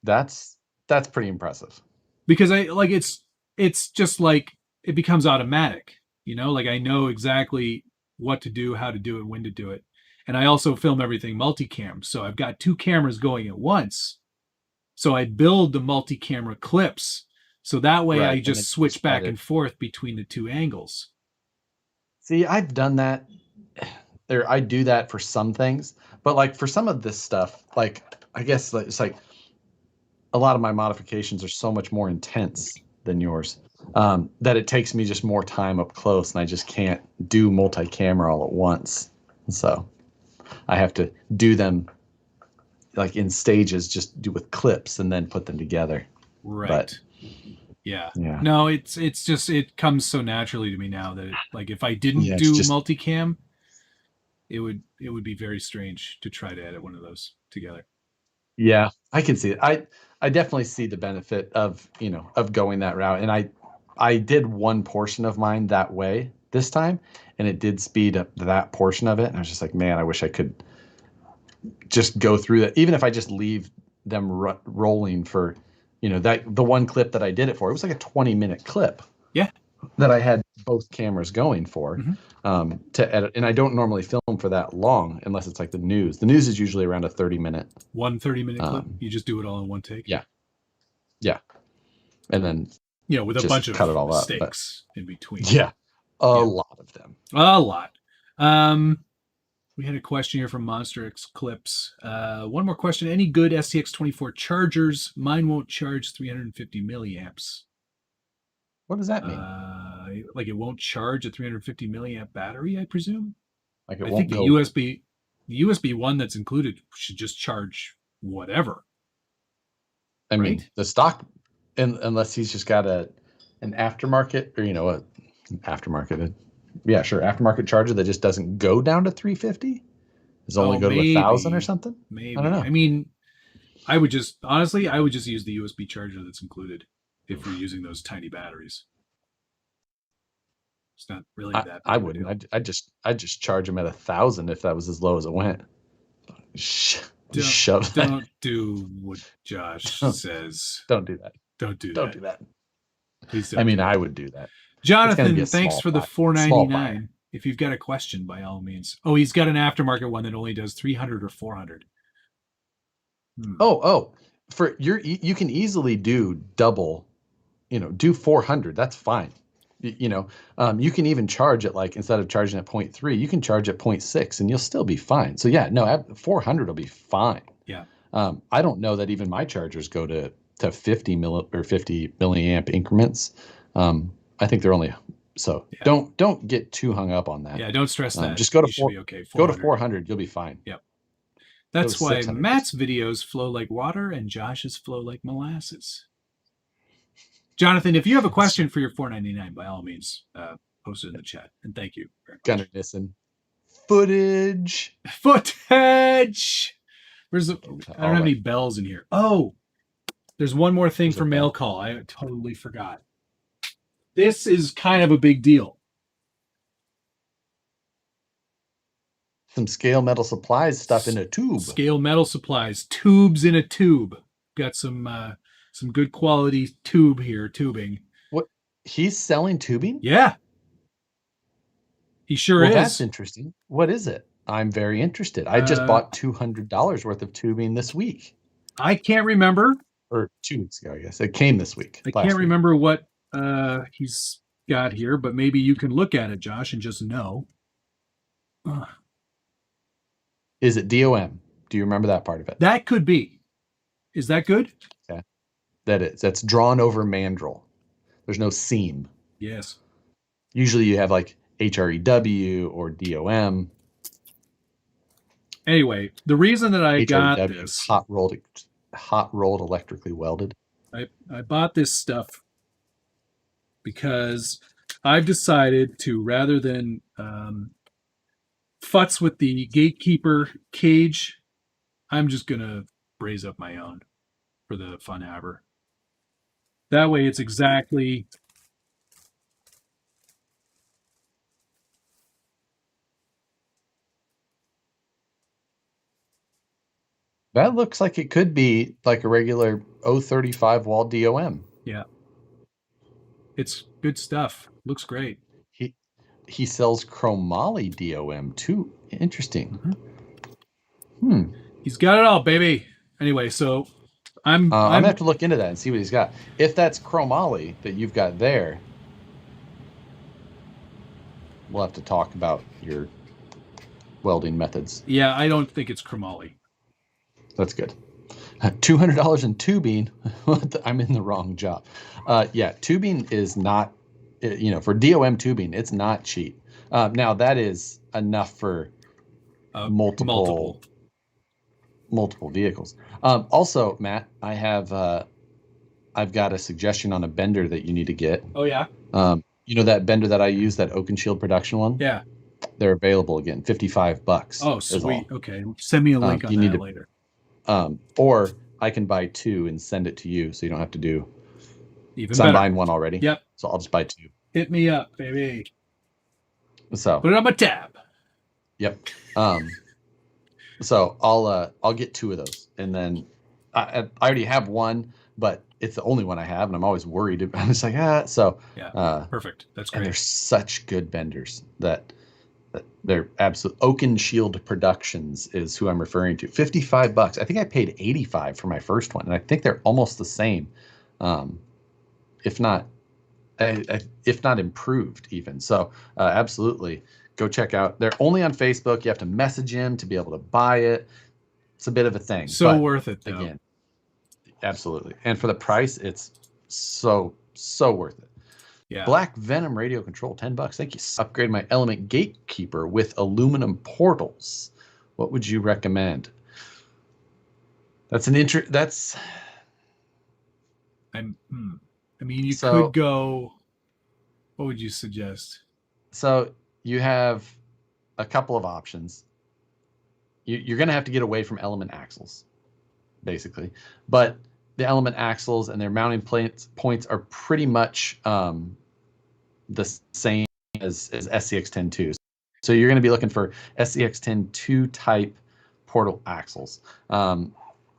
That's pretty impressive. Because it's just like it becomes automatic, you know, like I know exactly what to do, how to do it, when to do it. And I also film everything multicam. So I've got two cameras going at once. So I build the multi-camera clips. So that way I just switch back and forth between the two angles. See, I've done that. I do that for some things, but like for some of this stuff, like I guess it's like a lot of my modifications are so much more intense than yours, that it takes me just more time up close, and I just can't do multi-camera all at once. So I have to do them like in stages, just do with clips and then put them together. Right. But, yeah. No, it's just, it comes so naturally to me now that like if I didn't do multicam, it would be very strange to try to edit one of those together. Yeah, I can see it. I definitely see the benefit of, of going that route. And I did one portion of mine that way this time, and it did speed up that portion of it. And I was just like, man, I wish I could just go through that. Even if I just leave them rolling for, the one clip that I did it for, it was like a 20-minute clip. Yeah. That I had both cameras going for, to edit. And I don't normally film for that long unless it's like the news. The news is usually around a 30-minute. One 30-minute clip? You just do it all in one take? Yeah. Yeah. And then, with a bunch of mistakes in between. Yeah. A lot of them. A lot. We had a question here from Monster X Clips. One more question. Any good STX24 chargers? Mine won't charge 350 milliamps. What does that mean? Like it won't charge a 350 milliamp battery, I presume. Like I think the USB one that's included should just charge whatever. I mean, the stock, unless he's just got an aftermarket, or aftermarket charger that just doesn't go down to 350. Does only go to 1,000 or something. Maybe. I don't know. I mean, I would just use the USB charger that's included if we're using those tiny batteries. It's not really that. I wouldn't. I'd just charge them at 1,000 if that was as low as it went. Don't do what Josh says. Don't do that. Don't do that. Please don't. I mean, I would do that. Jonathan, thanks for the $4.99. $4.99. If you've got a question, by all means. Oh, he's got an aftermarket one that only does 300 or 400. For you can easily do double, do 400. That's fine. You can even charge it, like, instead of charging at 0.3, you can charge at 0.6 and you'll still be fine. So yeah, no, 400 will be fine. Yeah. I don't know that even my chargers go to 50 milliamp increments. I think they're only, so yeah. Don't get too hung up on that. Yeah, don't stress that. Just go to 400, you'll be fine. Yep. That's why Matt's videos flow like water and Josh's flow like molasses. Jonathan, if you have a question for your $4.99, by all means, post it in the chat. And thank you very much. Gunner Nissen. Footage. Where's the? I don't have any bells in here. Oh, there's one more thing for mail call. I totally forgot. This is kind of a big deal. Some Scale Metal Supplies stuff in a tube. Scale Metal Supplies, tubes in a tube. Got some good quality tubing. What? He's selling tubing? Yeah. He sure is. That's interesting. What is it? I'm very interested. I just bought $200 worth of tubing this week. I can't remember. Or 2 weeks ago, I guess. It came this week. I can't remember what he's got here, but maybe you can look at it, Josh, and just know. Is it DOM? Do you remember that part of it? That could be. Is that good? Yeah. That is. That's drawn over mandrel. There's no seam. Yes. Usually you have like HREW or DOM. Anyway, the reason that I got this hot rolled electrically welded. I bought this stuff because I've decided to, rather than futz with the gatekeeper cage, I'm just gonna braze up my own for the fun haver. That way it's exactly that looks like it could be like a regular 035 wall DOM. Yeah. It's good stuff. Looks great. He sells chromoly DOM too. Interesting. He's got it all, baby. Anyway, so I'm gonna have to look into that and see what he's got. If that's chromoly that you've got there, we'll have to talk about your welding methods. Yeah, I don't think it's chromoly. That's good. $200 in tubing. I'm in the wrong job. Yeah, tubing is not, for DOM tubing, it's not cheap. Now that is enough for multiple vehicles. Also, Matt, I've got a suggestion on a bender that you need to get. Oh yeah. That bender that I use, that Oak and Shield production one. Yeah. They're available again, $55. Oh, sweet. Okay, send me a link on that later. Or I can buy 2 and send it to you, so you don't have to do. Even better. I'm buying 1 already. Yep. So I'll just buy 2. Hit me up, baby. So put it on my tab. Yep. So I'll get 2 of those, and then I already have 1, but it's the only one I have, and I'm always worried. I'm just like So yeah. Perfect. That's great. And they're such good benders that they're absolute. Oak and Shield Productions is who I'm referring to. $55. I think I paid $85 for my first one, and I think they're almost the same, if not improved even. So absolutely, go check out. They're only on Facebook. You have to message him to be able to buy it. It's a bit of a thing. So worth it, though. Again, absolutely. And for the price, it's so worth it. Yeah. Black Venom radio control, $10. Thank you. Upgrade my Element Gatekeeper with aluminum portals. What would you recommend? That's That's. I mean, you could go. What would you suggest? So you have a couple of options. You're going to have to get away from Element axles, basically, but the Element axles and their mounting points are pretty much the same as SCX-10-2s. So you're going to be looking for SCX-10-2 type portal axles.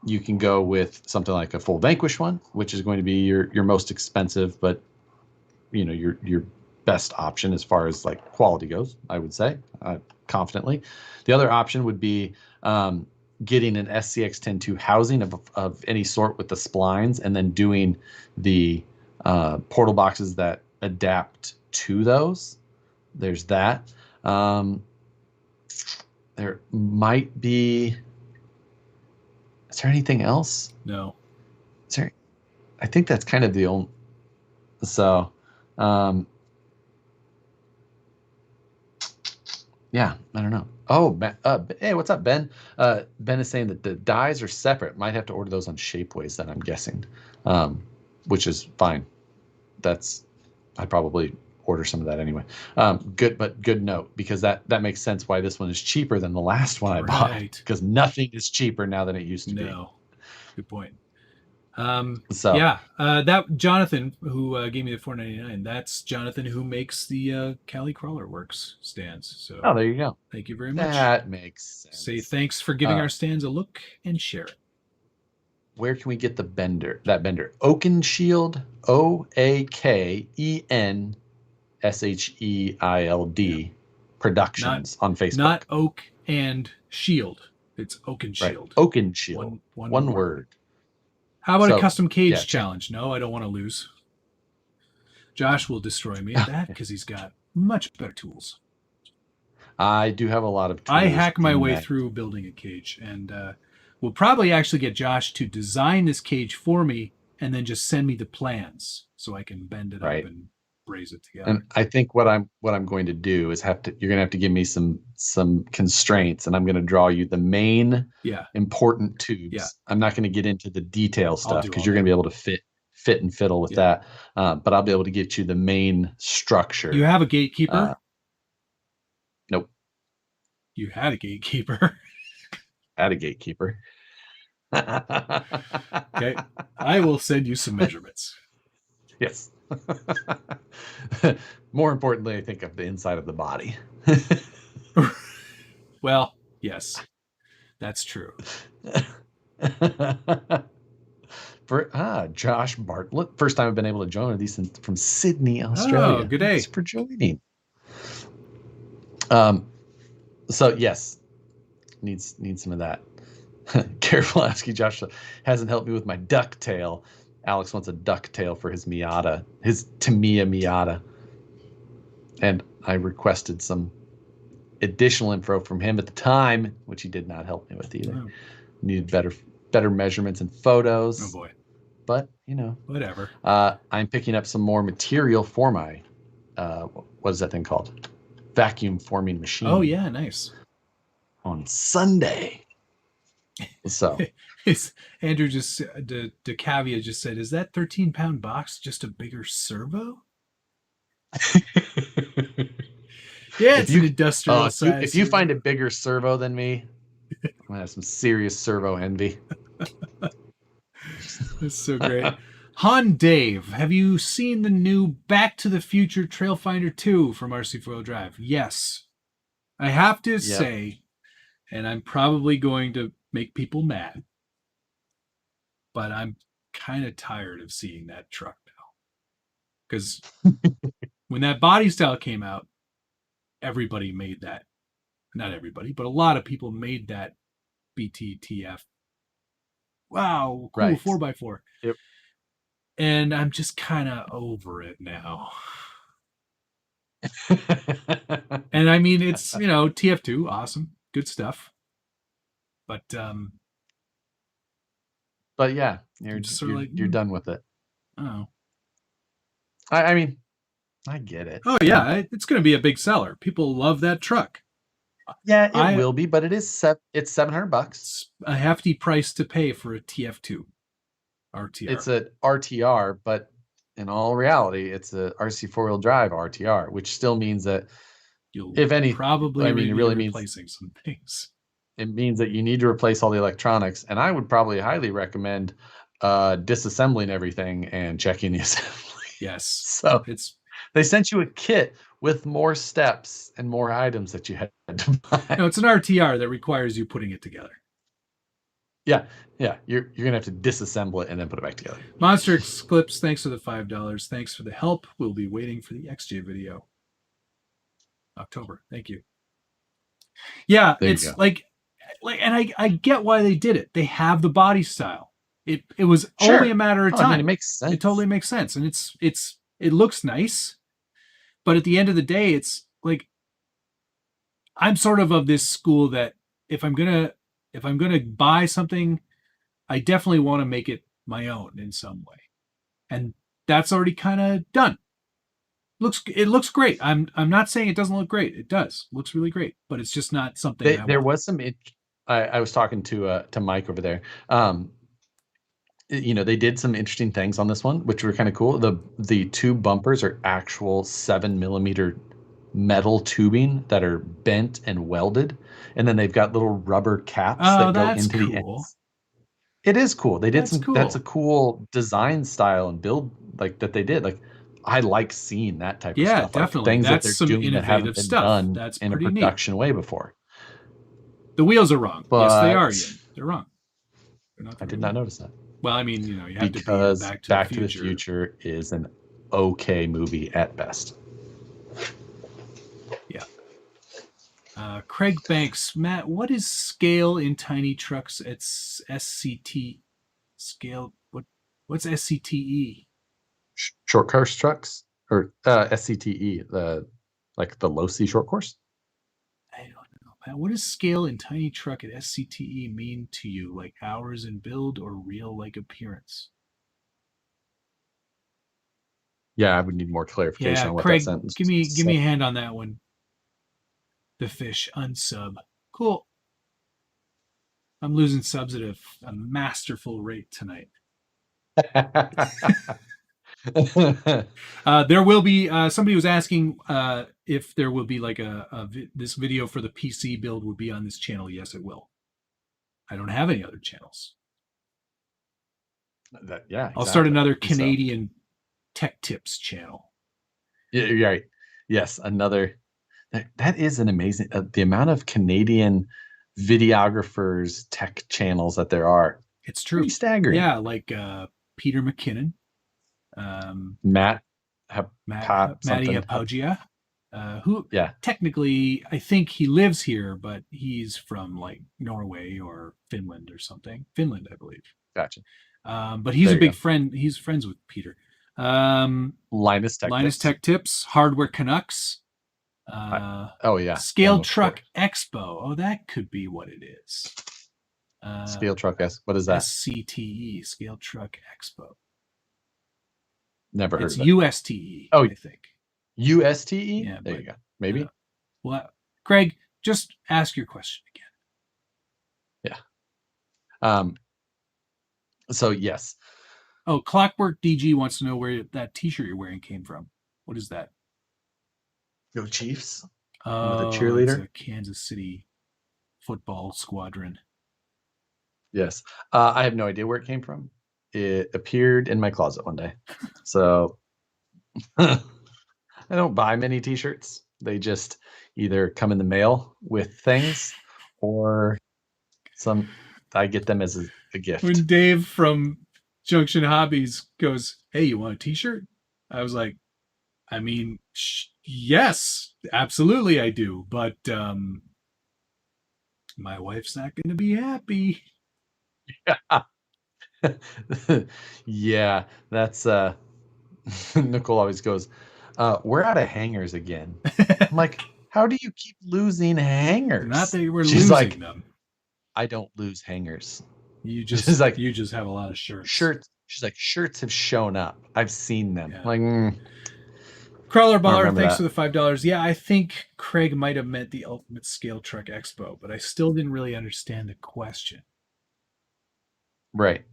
You can go with something like a full Vanquish one, which is going to be your most expensive, but your best option as far as like quality goes, I would say, confidently. The other option would be getting an SCX-102 housing of any sort with the splines, and then doing the portal boxes that adapt to those. There's that. There might be. Is there anything else? No. Is there? I think that's kind of the only. So, yeah, I don't know. Oh, hey, what's up, Ben? Ben is saying that the dies are separate. Might have to order those on Shapeways, then I'm guessing, which is fine. I'd probably order some of that anyway. Good note, because that makes sense why this one is cheaper than the last one I bought, because nothing is cheaper now than it used to be. No, good point. That Jonathan who gave me the $4.99. That's Jonathan who makes the Cali Crawler Works stands. So there you go. Thank you very much. That makes sense. Say thanks for giving our stands a look and share it. Where can we get the bender? That bender, Oaken Shield, OAKENSHEILD Productions on Facebook. Not Oak and Shield. It's Oaken Shield. Right. Oaken Shield. One word. How about a custom cage challenge? No, I don't want to lose. Josh will destroy me at that because he's got much better tools. I do have a lot of tools. I hack my way through building a cage, and we'll probably actually get Josh to design this cage for me and then just send me the plans so I can bend it up and braze it together. And I think what I'm going to do is you're going to have to give me some constraints, and I'm going to draw you the main important tubes. Yeah. I'm not going to get into the detail stuff because you're going to be able to fit and fiddle with that. But I'll be able to get you the main structure. You have a gatekeeper? Nope. You had a gatekeeper. Had a gatekeeper. Okay. I will send you some measurements. Yes. More importantly, I think of the inside of the body. Well, yes, that's true. For Josh Bartlett, first time I've been able to join these from Sydney, Australia. Oh, good day. Thanks for joining. So yes, needs some of that. Careful, asking Josh hasn't helped me with my ducktail. Alex wants a ducktail for his Miata, his Tamiya Miata. And I requested some additional info from him at the time, which he did not help me with either. Oh. Needed better measurements and photos. Oh boy. But, whatever. I'm picking up some more material for my, what is that thing called? Vacuum forming machine. Oh yeah, nice. On Sunday. So Andrew DeCavia just said, is that 13-pound box just a bigger servo? Yeah, it's an industrial size. If you find a bigger servo than me, I'm gonna have some serious servo envy. That's so great. Han Dave, have you seen the new Back to the Future Trailfinder 2 from RC Four-Wheel Drive? Yes. I have to say, and I'm probably going to make people mad, but I'm kind of tired of seeing that truck now. Because when that body style came out, everybody made that. Not everybody, but a lot of people made that BTTF. Wow, cool, right. 4x4. Yep. And I'm just kind of over it now. And I mean, it's, TF2, awesome, good stuff. But yeah, you're done with it. Oh. I mean, I get it. Oh yeah, it's going to be a big seller. People love that truck. Yeah, it will be, but it's $700. It's a hefty price to pay for a TF2 RTR. It's a RTR, but in all reality, it's a RC four-wheel drive RTR, which still means that it really means replacing some things. It means that you need to replace all the electronics, and I would probably highly recommend disassembling everything and checking the assembly. Yes. So they sent you a kit with more steps and more items that you had to buy. No, it's an RTR that requires you putting it together. Yeah, you're gonna have to disassemble it and then put it back together. Monster Eclipse, thanks for the $5. Thanks for the help. We'll be waiting for the XJ video. October. Thank you. Yeah, it's like, and I get why they did it. They have the body style. It was only a matter of time. I mean, it makes sense. It totally makes sense, and it looks nice. But at the end of the day, it's like, I'm sort of this school that if I'm gonna buy something, I definitely want to make it my own in some way, and that's already kind of done. It looks great. I'm not saying it doesn't look great. It does. Looks really great, but it's just not something. There was some. I was talking to Mike over there. They did some interesting things on this one, which were kind of cool. The two bumpers are actual 7mm metal tubing that are bent and welded, and then they've got little rubber caps that go into the ends. It is cool. They did cool. That's a cool design style and build like that they did. Like, I like seeing that type of stuff. Yeah, definitely. Like, things that's that they're doing that haven't been done that's in a production way before. The wheels are wrong. But yes, they are. Ian. They're wrong. I did not notice that. Well, I mean, you have because to be Back to the Future is an okay movie at best. Yeah. Craig Banks, Matt, what is scale in tiny trucks at SCT scale? What's SCTE? Short course trucks, or SCTE, the low C short course. I don't know. What does scale in tiny truck at SCTE mean to you? Like hours in build or real like appearance? Yeah, I would need more clarification on what Craig, that sentence. Give me a hand on that one. The fish unsub. Cool. I'm losing subs at a masterful rate tonight. There will be somebody was asking if there will be like this video for the PC build would be on this channel. Yes, it will. I don't have any other channels. Exactly. I'll start another Canadian tech tips channel. Yeah, you're right. Yes, another. That is an amazing the amount of Canadian videographers tech channels that there are. It's true. Pretty staggering. Yeah, like Peter McKinnon. Matty Hapogia, who technically I think he lives here, but he's from like Norway or Finland or something. Finland, I believe. Gotcha. But he's a big friend. He's friends with Peter. Linus Tech Tips, Hardware Canucks. Scale Truck Expo. Oh, that could be what it is. Scale Truck What is that? SCTE, Scale Truck Expo. Never heard of it. USTE. I think. USTE? Yeah, there you go. Maybe. Well, Craig, just ask your question again. Yeah. So yes. Oh, Clockwork DG wants to know where that T-shirt you're wearing came from. What is that? Go Chiefs. Oh, the cheerleader. It's a Kansas City football squadron. Yes. I have no idea where it came from. It appeared in my closet one day. So I don't buy many t-shirts. They just either come in the mail with things or I get them as a gift. When Dave from Junction Hobbies goes, "Hey, you want a t-shirt?" I was like, I mean, yes, absolutely I do. But my wife's not going to be happy. Yeah. Yeah, that's Nicole always goes, we're out of hangers again. I'm like, how do you keep losing hangers? Not that we're losing them. I don't lose hangers. You just have a lot of shirts. She's like, shirts have shown up. I've seen them. Yeah. Like, Crawler Baller, thanks for the $5. Yeah, I think Craig might have meant the Ultimate Scale Truck Expo, but I still didn't really understand the question. Right.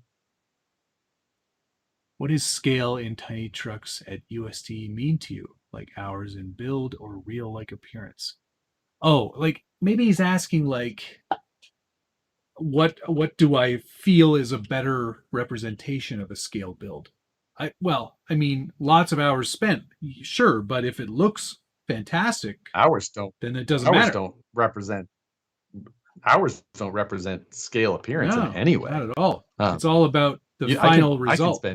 What does scale in tiny trucks at UST mean to you? Like hours in build or real like appearance? Oh, like maybe he's asking like what do I feel is a better representation of a scale build? I mean, lots of hours spent, sure, but if it looks fantastic, hours don't. Then it doesn't matter. Hours don't represent. Hours don't represent scale appearance in any way. Not at all. It's all about the final result.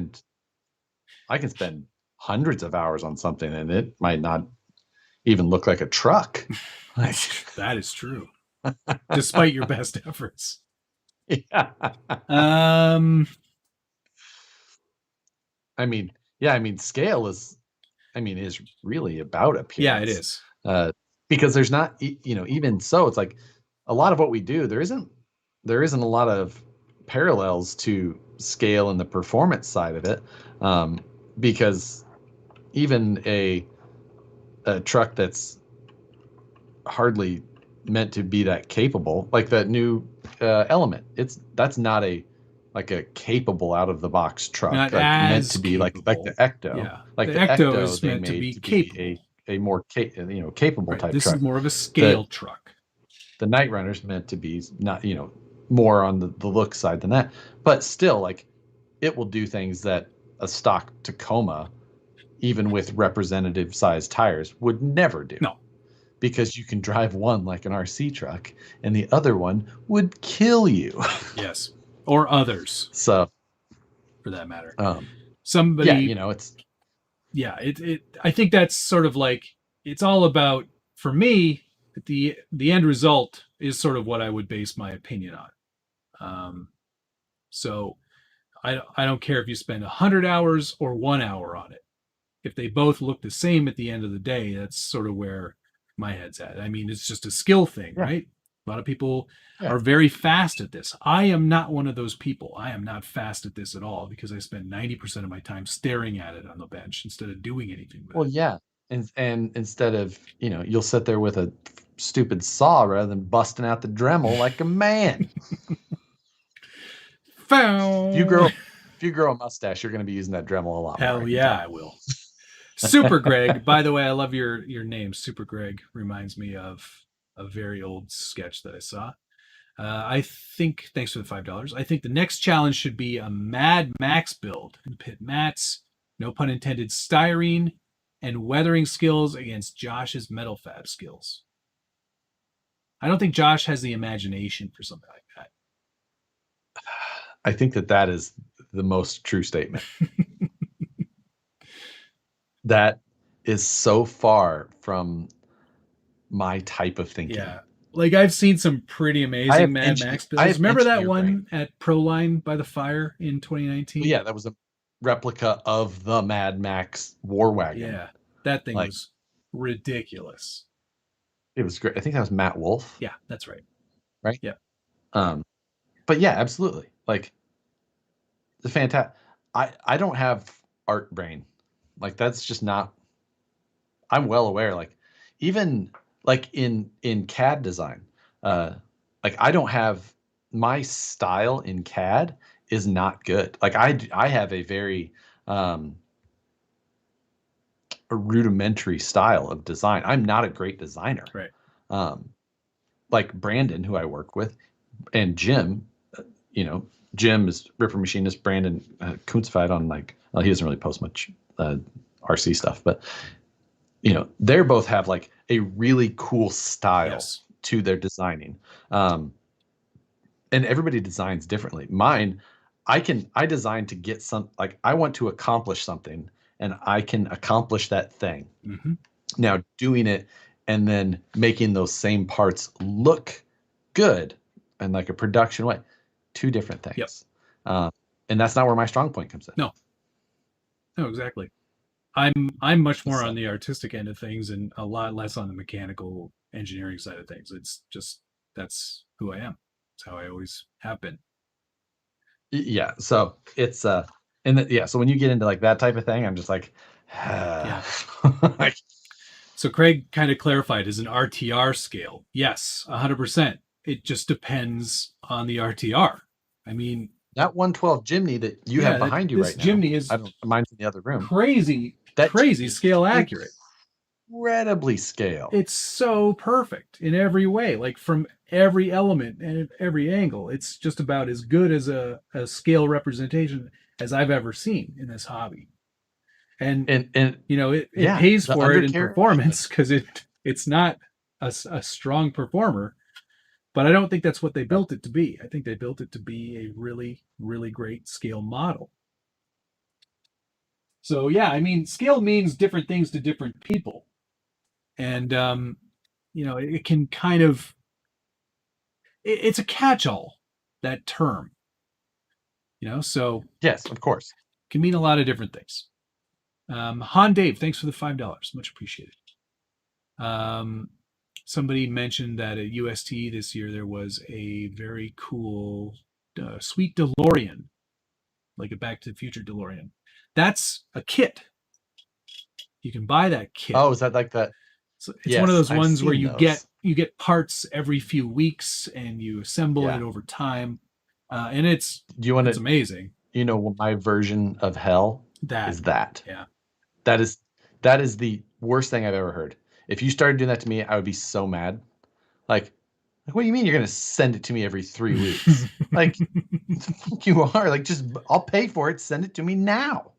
I can spend hundreds of hours on something and it might not even look like a truck. That is true. Despite your best efforts. Yeah. Scale is really about appearance. Yeah, it is. Because there's not, even so, it's like a lot of what we do, there isn't a lot of parallels to scale in the performance side of it. Because even a truck that's hardly meant to be that capable, like that new Element, that's not a capable out of the box truck, not meant to be capable. like the Ecto. Yeah, the Ecto is meant to be capable, a more capable type this truck. This is more of a scale truck. The Night Runner's meant to be not more on the look side than that, but still it will do things that a stock Tacoma, even with representative sized tires, would never do. No. Because you can drive one like an RC truck and the other one would kill you. Yes. Or others. So, for that matter. Somebody, I think that's sort of it's all about, for me, the end result is sort of what I would base my opinion on. So I don't care if you spend 100 hours or 1 hour on it. If they both look the same at the end of the day, that's sort of where my head's at. It's just a skill thing, right? A lot of people are very fast at this. I am not one of those people. I am not fast at this at all because I spend 90% of my time staring at it on the bench instead of doing anything with it. Yeah. And instead of, you'll sit there with a stupid saw rather than busting out the Dremel like a man. Found. If you grow a mustache, you're going to be using that Dremel a lot more. Hell yeah, I will. Super Greg. By the way, I love your name. Super Greg reminds me of a very old sketch that I saw. I think, thanks for the $5. I think the next challenge should be a Mad Max build and pit Matt's, no pun intended, styrene and weathering skills against Josh's metal fab skills. I don't think Josh has the imagination for something like that. I think that is the most true statement. That is so far from my type of thinking. Yeah. I've seen some pretty amazing Mad Max builds. Remember that one at Proline by the fire in 2019? Yeah, that was a replica of the Mad Max War Wagon. Yeah, that thing was ridiculous. It was great. I think that was Matt Wolf. Yeah, that's right. Right? Yeah. But yeah, absolutely. The fantastic. I don't have art brain. That's just not. I'm well aware. Even in CAD design, I don't have, my style in CAD is not good. I have a very a rudimentary style of design. I'm not a great designer. Right. Brandon, who I work with, and Jim, Jim is Ripper Machinist. Brandon Kunzfeld on he doesn't really post much RC stuff, but they both have a really cool style to their designing. And everybody designs differently. Mine, I design to get I want to accomplish something and I can accomplish that thing. Mm-hmm. Now doing it and then making those same parts look good in a production way, two different things. Yep. And that's not where my strong point comes in. No, exactly. I'm much more on the artistic end of things and a lot less on the mechanical engineering side of things. It's just, that's who I am. It's how I always have been. Yeah. So it's so when you get into that type of thing, I'm just yeah. So Craig kind of clarified, is an RTR scale. Yes, 100%. It just depends on the RTR. That 112 Jimny that you have behind you right now. Jimny is, mine's in the other room. Crazy scale accurate. Incredibly scale. It's so perfect in every way, from every element and every angle. It's just about as good as a scale representation as I've ever seen in this hobby. And it pays for it in performance because it's not a strong performer, But I don't think that's what they built it to be. I think they built it to be a really, really great scale model. So yeah, I mean, scale means different things to different people. And, it can kind of, it's a catch-all, that term, so. Yes, of course. Can mean a lot of different things. Han Dave, thanks for the $5. Much appreciated. Somebody mentioned that at UST this year, there was a very cool, sweet DeLorean, like a Back to the Future DeLorean. That's a kit. You can buy that kit. Oh, is that like that? So it's one of those ones where you get parts every few weeks and you assemble it over time. And it's amazing. My version of hell is that. Yeah. That is the worst thing I've ever heard. If you started doing that to me, I would be so mad. Like what do you mean you're going to send it to me every 3 weeks? Like, you are. Like, just, I'll pay for it. Send it to me now.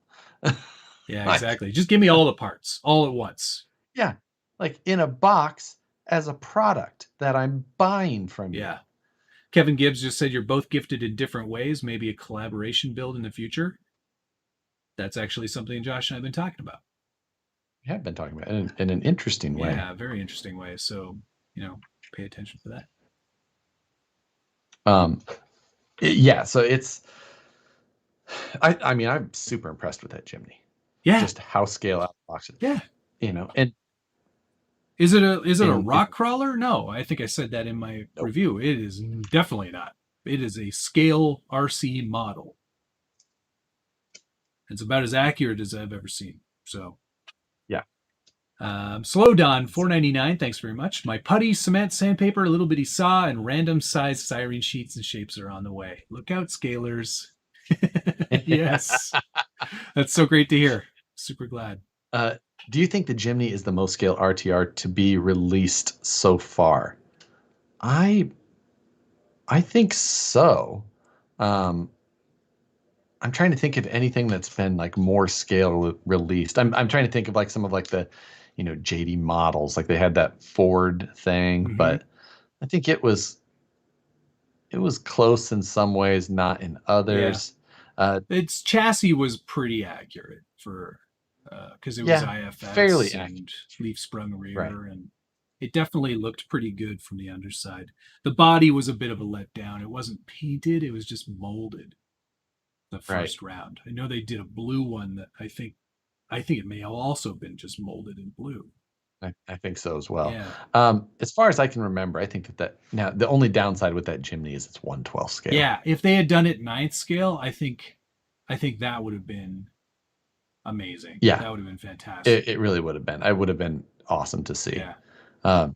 Yeah, exactly. Just give me all the parts all at once. Yeah. Like in a box as a product that I'm buying from you. Yeah. Kevin Gibbs just said you're both gifted in different ways. Maybe a collaboration build in the future. That's actually something Josh and I have been talking about. We have been talking about it in an interesting way. Yeah, very interesting way. So, pay attention to that. So it's, I mean, I'm super impressed with that chimney. Yeah. Just how scale out boxes. Yeah. And is it a rock crawler? No, I think I said that in my review. It is definitely not. It is a scale RC model. It's about as accurate as I've ever seen. So, yeah. Slow Don, $4.99. Thanks very much. My putty, cement, sandpaper, a little bitty saw, and random sized styrene sheets and shapes are on the way. Look out, scalers. Yes. That's so great to hear. Super glad. Do you think the Jimny is the most scale RTR to be released so far? I think so. I'm trying to think of anything that's been like more scale released. I'm trying to think of like some of like the, JD models, like they had that Ford thing, but I think it was close in some ways, not in others. Yeah. Its chassis was pretty accurate for, because it was IFS fairly and accurate. leaf sprung rear, and it definitely looked pretty good from the underside. The body was a bit of a letdown. It wasn't painted; it was just molded. The first round. I know they did a blue one that I think it may have also been just molded in blue. I think so as well. Yeah. As far as I can remember, I think that now the only downside with that Jimny is it's 1/12 scale. Yeah, if they had done it 9th scale, I think that would have been amazing. Yeah, that would have been fantastic. It really would have been. It would have been awesome to see. Yeah.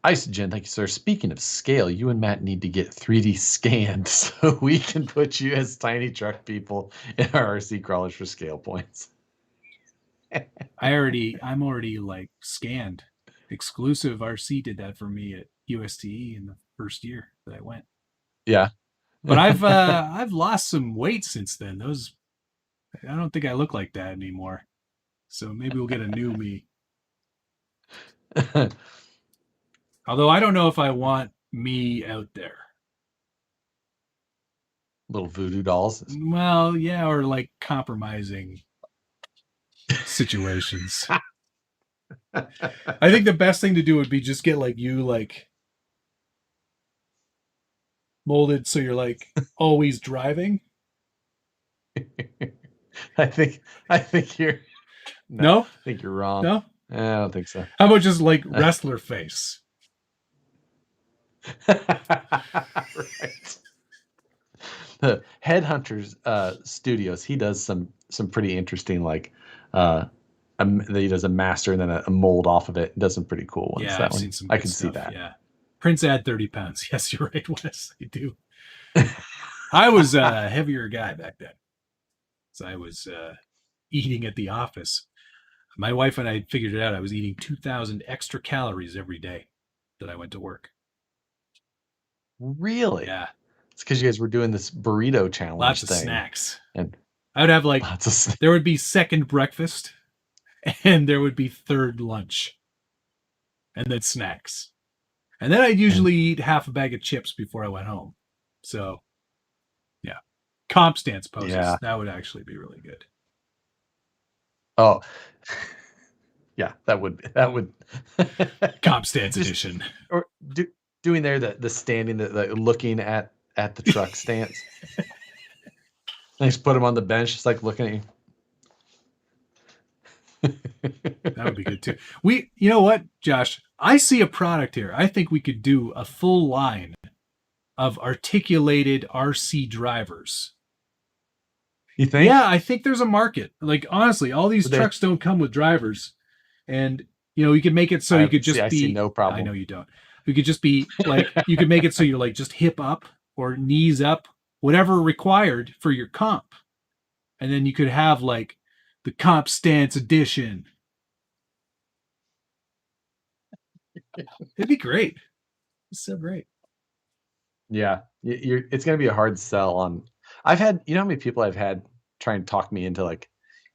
Isogen, thank you, sir. Speaking of scale, you and Matt need to get 3D scanned so we can put you as tiny truck people in our RC crawlers for scale points. I'm already like scanned. Exclusive RC did that for me at USTE in the first year that I went. Yeah. But I've lost some weight since then. I don't think I look like that anymore. So maybe we'll get a new me. Although I don't know if I want me out there. Little voodoo dolls. Well, yeah, or like compromising situations. I think the best thing to do would be just get like you like molded so you're like always driving. I think you're no? I think you're wrong. No? I don't think so. How about just like wrestler face? Right. The Headhunters Studios, he does some pretty interesting like he does a master and then a mold off of it. He does some pretty cool ones. Yeah, I've seen some. I can stuff, see that. Yeah, Prince add 30 pounds. Yes, you're right, Wes. I do. I was a heavier guy back then, so I was eating at the office. My wife and I figured it out. I was eating 2,000 extra calories every day that I went to work. Really? Yeah. It's because you guys were doing this burrito challenge. Lots of thing. Snacks. And I would have like there would be second breakfast, and there would be third lunch, and then snacks. And then I'd usually eat half a bag of chips before I went home. So, yeah. Comp stance poses. Yeah. That would actually be really good. Oh, yeah, that would comp stance edition. Or doing there the standing, the looking at the truck stance. They just put him on the bench, just like looking at you. That would be good too. You know what, Josh? I see a product here. I think we could do a full line of articulated RC drivers. You think? Yeah, I think there's a market. Like, honestly, all these trucks don't come with drivers. And, you could make it so you could just be... I see no problem. I know you don't. You could just be, like, you could make it so you're, like, just hip up or knees up, whatever required for your comp. And then you could have, like, the comp stance edition. It'd be great. It's so great. Yeah, it's going to be a hard sell on. I've had, how many people I've had try and talk me into, like,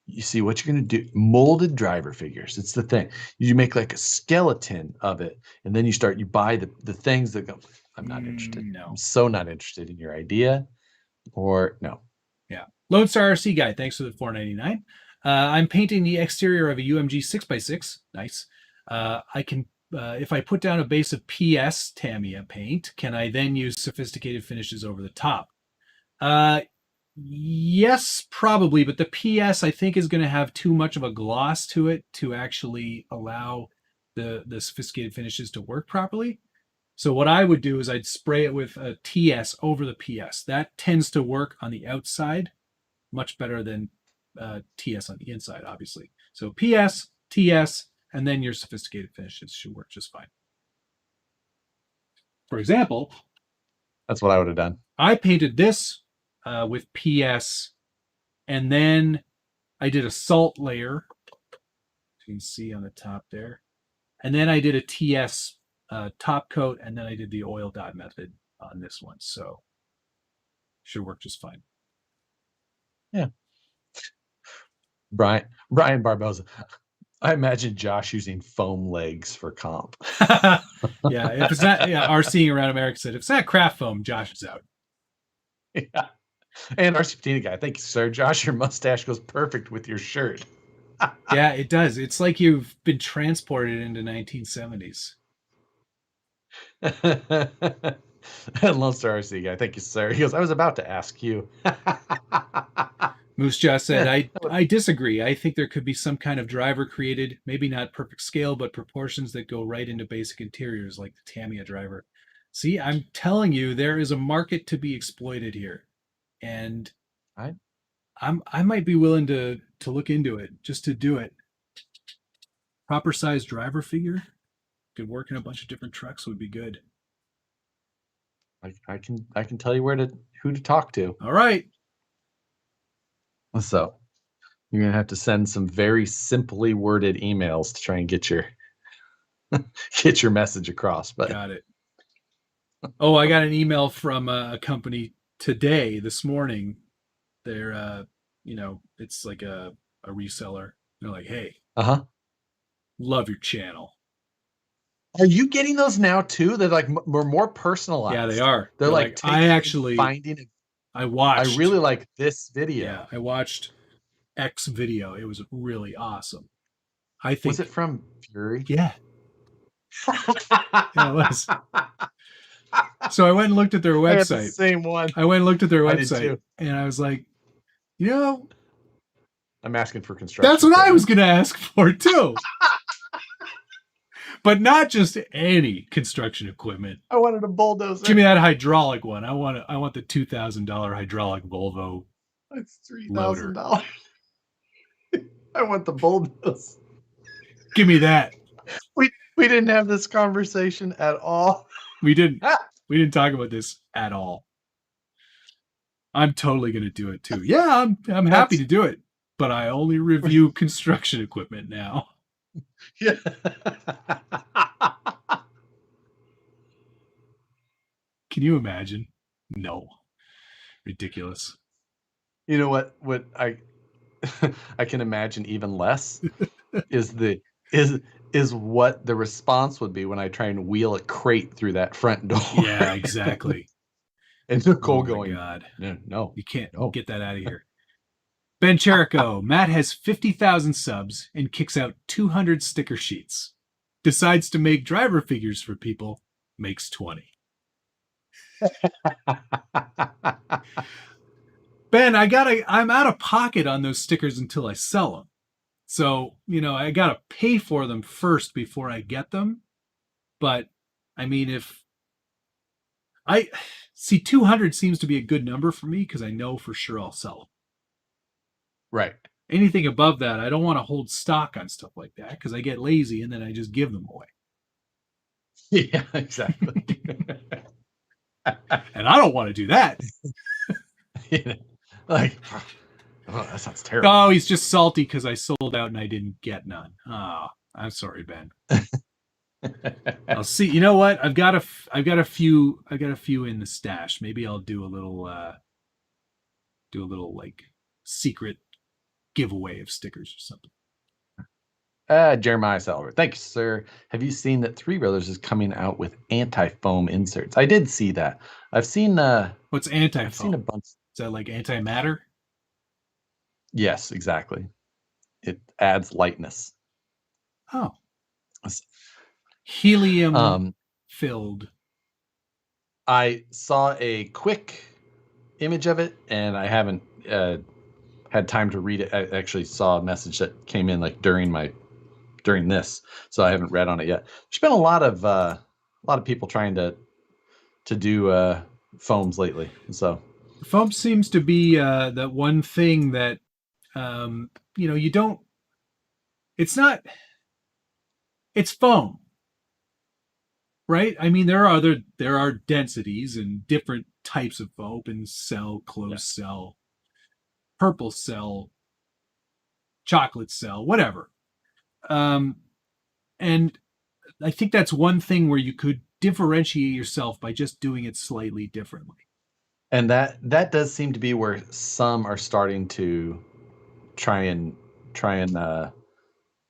you see what you're going to do, molded driver figures. It's the thing. You make like a skeleton of it, and then you buy the things that go. I'm not interested. No, I'm so not interested in your idea, or no. Yeah, Lone Star RC guy. Thanks for the $4.99. I'm painting the exterior of a UMG 6x6. Nice. I can. If I put down a base of PS Tamiya paint, can I then use sophisticated finishes over the top? Yes, probably, but the PS I think is going to have too much of a gloss to it to actually allow the sophisticated finishes to work properly. So what I would do is I'd spray it with a TS over the PS. That tends to work on the outside much better than TS on the inside, obviously. So PS, TS, and then your sophisticated finishes should work just fine. For example, that's what I would have done. I painted this with PS, and then I did a salt layer. You can see on the top there. And then I did a TS top coat, and then I did the oil dot method on this one. So should work just fine. Yeah. Brian Barboza. I imagine Josh using foam legs for comp. Yeah, if it's not, RCing around America said, if it's not craft foam, Josh is out. Yeah. And RC Patina guy, thank you, sir. Josh, your mustache goes perfect with your shirt. Yeah, it does. It's like you've been transported into 1970s. Lone Star RC guy, thank you, sir. He goes, I was about to ask you. Moose just said, I disagree. I think there could be some kind of driver created, maybe not perfect scale, but proportions that go right into basic interiors like the Tamiya driver. See, I'm telling you, there is a market to be exploited here. And I might be willing to look into it, just to do it. Proper size driver figure could work in a bunch of different trucks would be good. I can tell you who to talk to. All right. So you're gonna have to send some very simply worded emails to try and get your message across. But got it. Oh, I got an email from a company this morning. They're it's like a reseller. They're like, hey, love your channel. Are you getting those now too? They're like more personalized. Yeah, they are. They're like I actually finding it. I watched. I really like this video. Yeah, I watched X video. It was really awesome. I think. Was it from Fury? Yeah. Yeah, it was. So I went and looked at their website. I had the same one. I went and looked at their website, and I was like, I'm asking for construction. That's what I was going to ask for too. But not just any construction equipment. I wanted a bulldozer. Give me that hydraulic one. I want the $2,000 hydraulic Volvo. That's $3,000. I want the bulldozer. Give me that. We didn't have this conversation at all. We didn't. We didn't talk about this at all. I'm totally going to do it too. Yeah, I'm happy to do it, but I only review construction equipment now. Yeah. Can you imagine? No. Ridiculous. You know what I I can imagine even less is the is what the response would be when I try and wheel a crate through that front door. Yeah, exactly. And Nicole oh my going, God. No, you can't no. get that out of here. Ben Cherico, Matt has 50,000 subs and kicks out 200 sticker sheets. Decides to make driver figures for people, makes 20. Ben, I'm out of pocket on those stickers until I sell them. So, I got to pay for them first before I get them. But I mean, if I see 200 seems to be a good number for me because I know for sure I'll sell them. Right. Anything above that, I don't want to hold stock on stuff like that because I get lazy and then I just give them away. Yeah, exactly. And I don't want to do that. Like, oh, that sounds terrible. Oh, he's just salty because I sold out and I didn't get none. Oh, I'm sorry, Ben. I'll see. You know what? I've got a few in the stash. Maybe I'll do a little like secret giveaway of stickers or something. Jeremiah Salver, thank you, sir. Have you seen that Three Brothers is coming out with anti-foam inserts? I did see that. I've seen what's anti-foam? I've seen a bunch. Is that like antimatter? Yes, exactly. It adds lightness. Oh. Helium filled. I saw a quick image of it and I haven't had time to read it. I actually saw a message that came in like during this, so I haven't read on it yet. There's been a lot of people trying to do foams lately. So foam seems to be that one thing that you don't. It's foam, right? I mean, there are densities and different types of foam: open cell, closed cell, purple cell, chocolate cell, whatever. And I think that's one thing where you could differentiate yourself by just doing it slightly differently. And that does seem to be where some are starting to try and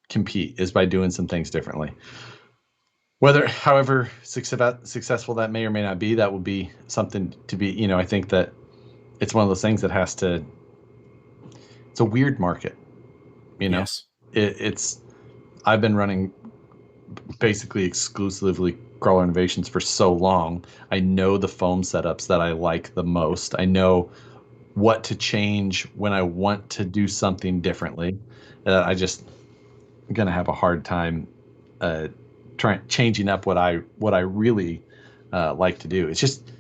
compete, is by doing some things differently. However successful that may or may not be, that would be something to be, I think that it's one of those things that it's a weird market, Yes. I've been running basically exclusively crawler innovations for so long. I know the foam setups that I like the most. I know what to change when I want to do something differently. I'm gonna have a hard time changing up what I really like to do. It's just,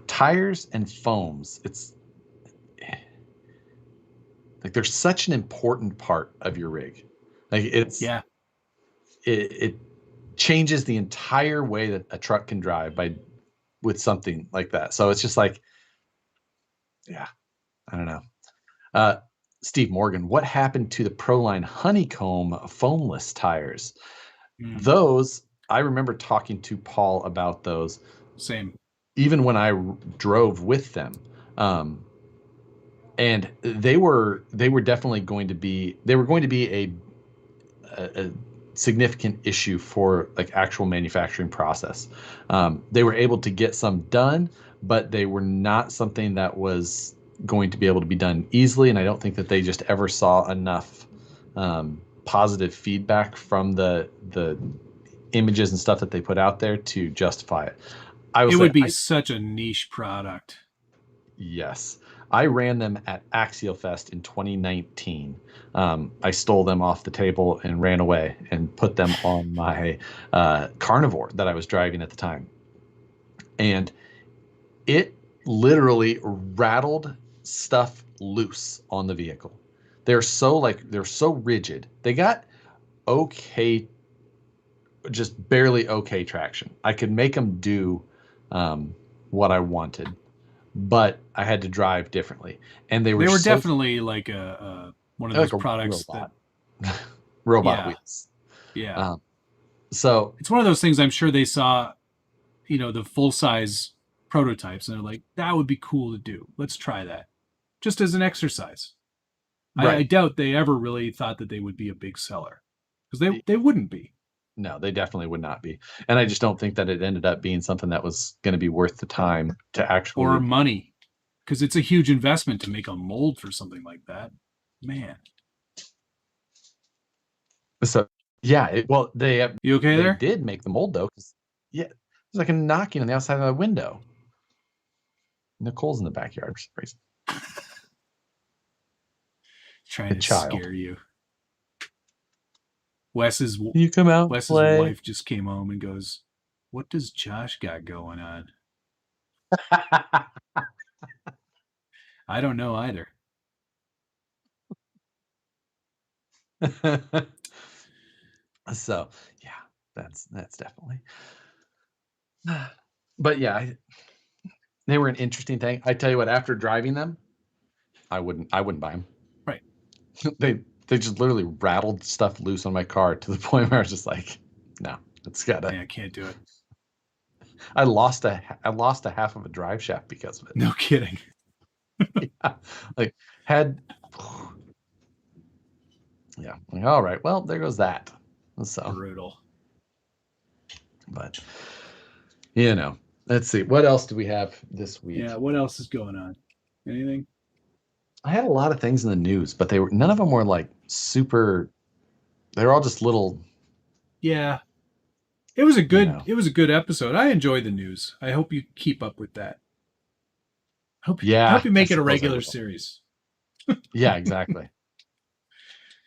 tires and foams. It's like they're such an important part of your rig. Like it changes the entire way that a truck can drive with something like that. So it's just like, yeah, I don't know. Steve Morgan, what happened to the Proline Honeycomb foamless tires? Those, I remember talking to Paul about those. Same. Even when I drove with them. And they were definitely going to be a significant issue for like actual manufacturing process. They were able to get some done, but they were not something that was going to be able to be done easily. And I don't think that they just ever saw enough positive feedback from the images and stuff that they put out there to justify it. It would be such a niche product. Yes. I ran them at Axial Fest in 2019. I stole them off the table and ran away and put them on my Carnivore that I was driving at the time. And it literally rattled stuff loose on the vehicle. They're so rigid. They got okay, just barely okay traction. I could make them do what I wanted, but I had to drive differently. And they were definitely like one of those products robot wheels. Yeah. So it's one of those things I'm sure they saw, the full size prototypes and they're like, that would be cool to do. Let's try that. Just as an exercise. Right. I doubt they ever really thought that they would be a big seller. Because they wouldn't be. No, they definitely would not be. And I just don't think that it ended up being something that was going to be worth the time to actually... Or money. Because it's a huge investment to make a mold for something like that. Man. So, yeah. They you okay they there? did make the mold, though. Yeah, it was like a knocking on the outside of the window. Nicole's in the backyard for some reason. Trying to scare you. Wes's play? wife just came home and goes, "What does Josh got going on?" I don't know either. So, yeah, that's definitely. But yeah, they were an interesting thing. I tell you what, after driving them, I wouldn't buy them. Right. They just literally rattled stuff loose on my car to the point where I was just like, no, it's gotta. Yeah, I can't do it. I lost a half of a drive shaft because of it. No kidding. Yeah, like had. Yeah. Like, all right. Well, there goes that. So brutal. But let's see. What else do we have this week? Yeah. What else is going on? Anything? I had a lot of things in the news, but none of them were like super. They were all just little. Yeah. It was a good episode. I enjoy the news. I hope you keep up with that. I hope you make it a regular series. Yeah, exactly.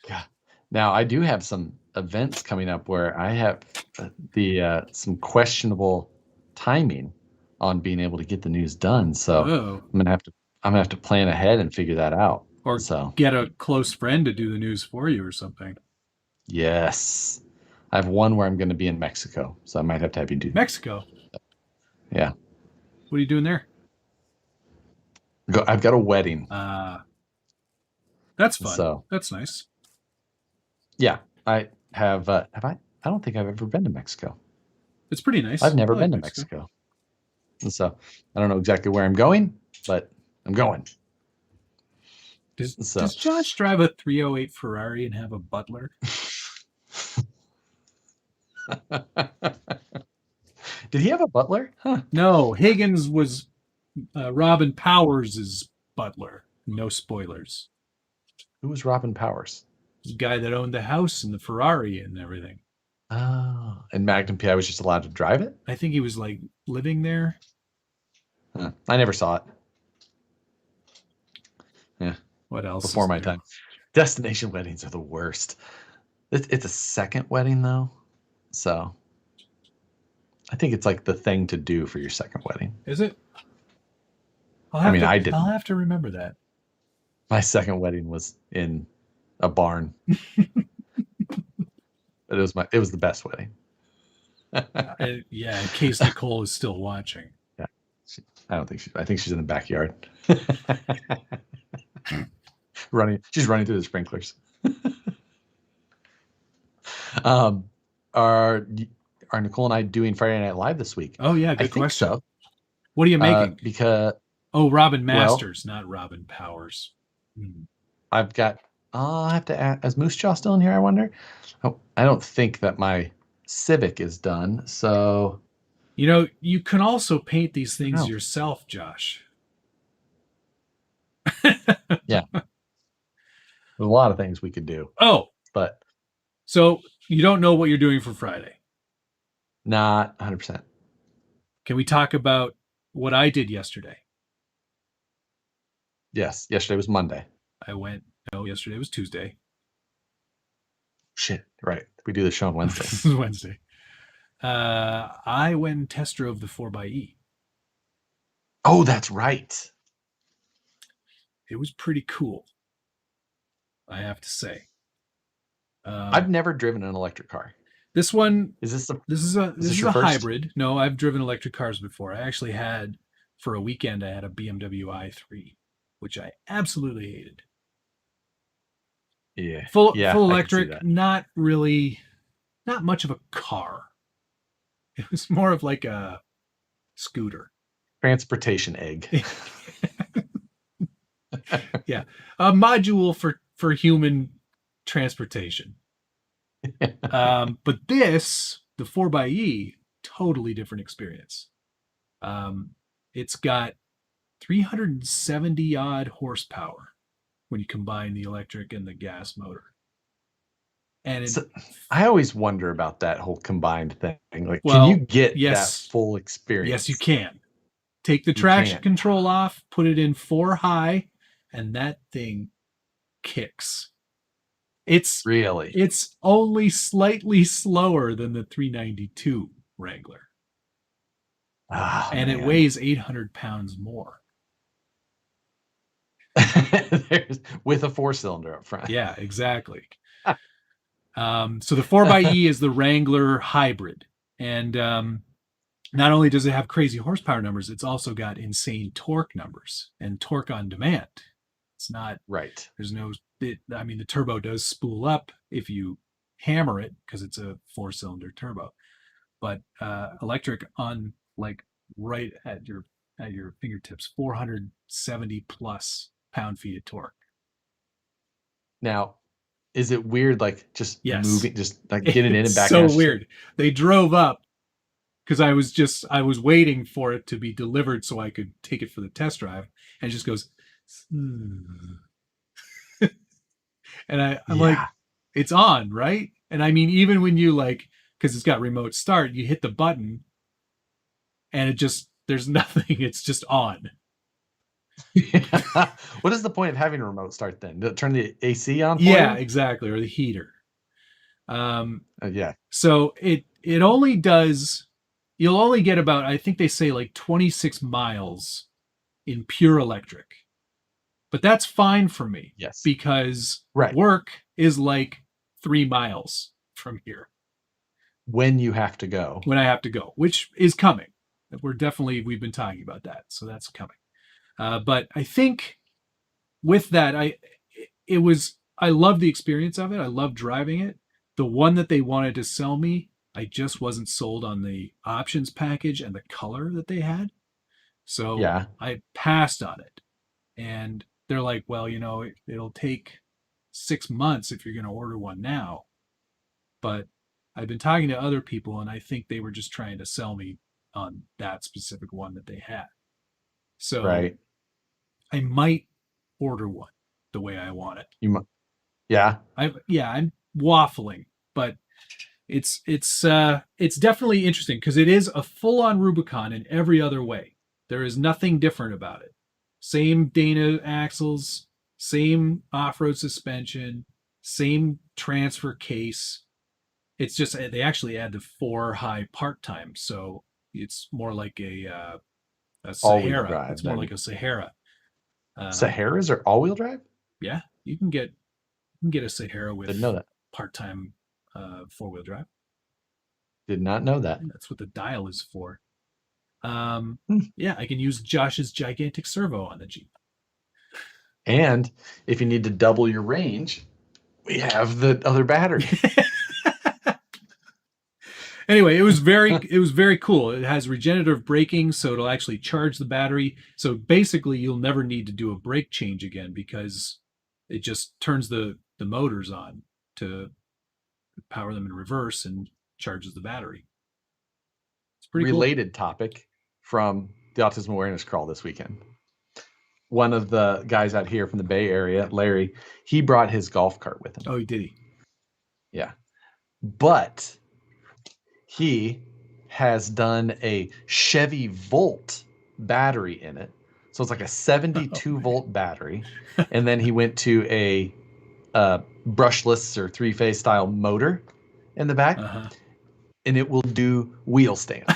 Yeah. Now I do have some events coming up where I have some questionable timing on being able to get the news done. So I'm gonna have to plan ahead and figure that out. Or get a close friend to do the news for you or something. Yes. I have one where I'm going to be in Mexico, so I might have to have you do that. Mexico? Yeah. What are you doing there? I've got a wedding. That's fun. So, that's nice. Yeah. I have I don't think I've ever been to Mexico. It's pretty nice. I've never been to Mexico. And so I don't know exactly where I'm going, but I'm going. Does Josh drive a 308 Ferrari and have a butler? Did he have a butler? Huh. No, Higgins was Robin Powers' butler. No spoilers. Who was Robin Powers? The guy that owned the house and the Ferrari and everything. Oh, and Magnum PI was just allowed to drive it? I think he was like living there. Huh. I never saw it. Yeah. What else? Before my time. Destination weddings are the worst. It's a second wedding though. So I think it's like the thing to do for your second wedding. Is it? I didn't. I'll have to remember that. My second wedding was in a barn. But it was the best wedding. Yeah, in case Nicole is still watching. Yeah. I think she's in the backyard. She's running through the sprinklers. Are Nicole and I doing Friday Night Live this week? Oh yeah, good question. So. What are you making? Because Robin Masters, not Robin Powers. I'll have to ask, is Moose Jaw still in here, I wonder? Oh, I don't think that my Civic is done, so you can also paint these things yourself, Josh. Yeah. There's a lot of things we could do. But so you don't know what you're doing for Friday? Not 100%. Can we talk about what I did yesterday? Yes. Yesterday was Monday. Yesterday was Tuesday. Shit. Right. We do the show on Wednesday. This is Wednesday. I went and test drove the 4xe. Oh, that's right. It was pretty cool, I have to say. I've never driven an electric car. This one is a hybrid. No, I've driven electric cars before. I actually had for a weekend. I had a BMW i3, which I absolutely hated. Yeah, full electric. Not much of a car. It was more of like a scooter. Transportation egg. Yeah, a module for human transportation. But this, the 4xe, totally different experience. It's got 370 odd horsepower when you combine the electric and the gas motor. And so, I always wonder about that whole combined thing. Like, well, can you get yes, that full experience? Yes, you can. Take the traction control off, put it in 4 high, and that thing kicks. It's only slightly slower than the 392 Wrangler. And it weighs 800 pounds more. With a 4-cylinder up front. Yeah, exactly. So the 4xe is the Wrangler hybrid. And not only does it have crazy horsepower numbers, it's also got insane torque numbers and torque on demand. It's not right. There's no, the turbo does spool up if you hammer it because it's a 4-cylinder turbo, but electric on like right at your fingertips, 470 plus pound-feet of torque. Now, is it weird, like just moving, just like getting in and back? So weird. They drove up because I was waiting for it to be delivered so I could take it for the test drive, and it just goes. And I'm like, it's on, right? And I mean, even when you like, because it's got remote start, you hit the button and it just, there's nothing. It's just on. What is the point of having a remote start then? To turn the AC on? Yeah, exactly. Or the heater. Yeah. So it only does, you'll only get about, I think they say like 26 miles in pure electric. But that's fine for me. Yes. Because work is like 3 miles from here. When you have to go. When I have to go, which is coming. We've been talking about that. So that's coming. But I think with that, I love the experience of it. I love driving it. The one that they wanted to sell me, I just wasn't sold on the options package and the color that they had. So I passed on it. And they're like, well, it'll take 6 months if you're going to order one now. But I've been talking to other people, and I think they were just trying to sell me on that specific one that they had. So I might order one the way I want it. You might. Yeah. I'm waffling, but it's definitely interesting because it is a full-on Rubicon in every other way. There is nothing different about it. Same Dana axles, same off-road suspension, same transfer case. It's just they actually add the 4 high part time, so it's more like a Sahara. Drive, it's more like a Sahara. Saharas are all-wheel drive? Yeah, you can get a Sahara with part-time 4-wheel drive. Did not know that. That's what the dial is for. Yeah, I can use Josh's gigantic servo on the Jeep. And if you need to double your range, we have the other battery. Anyway, it was very cool. It has regenerative braking, so it'll actually charge the battery. So basically, you'll never need to do a brake change again because it just turns the motors on to power them in reverse and charges the battery. It's pretty related topic from the Autism Awareness Crawl this weekend. One of the guys out here from the Bay Area, Larry, he brought his golf cart with him. Oh, he did. Yeah. But he has done a Chevy Volt battery in it. So it's like a 72 volt battery. And then he went to a brushless or 3-phase style motor in the back. And it will do wheel stands.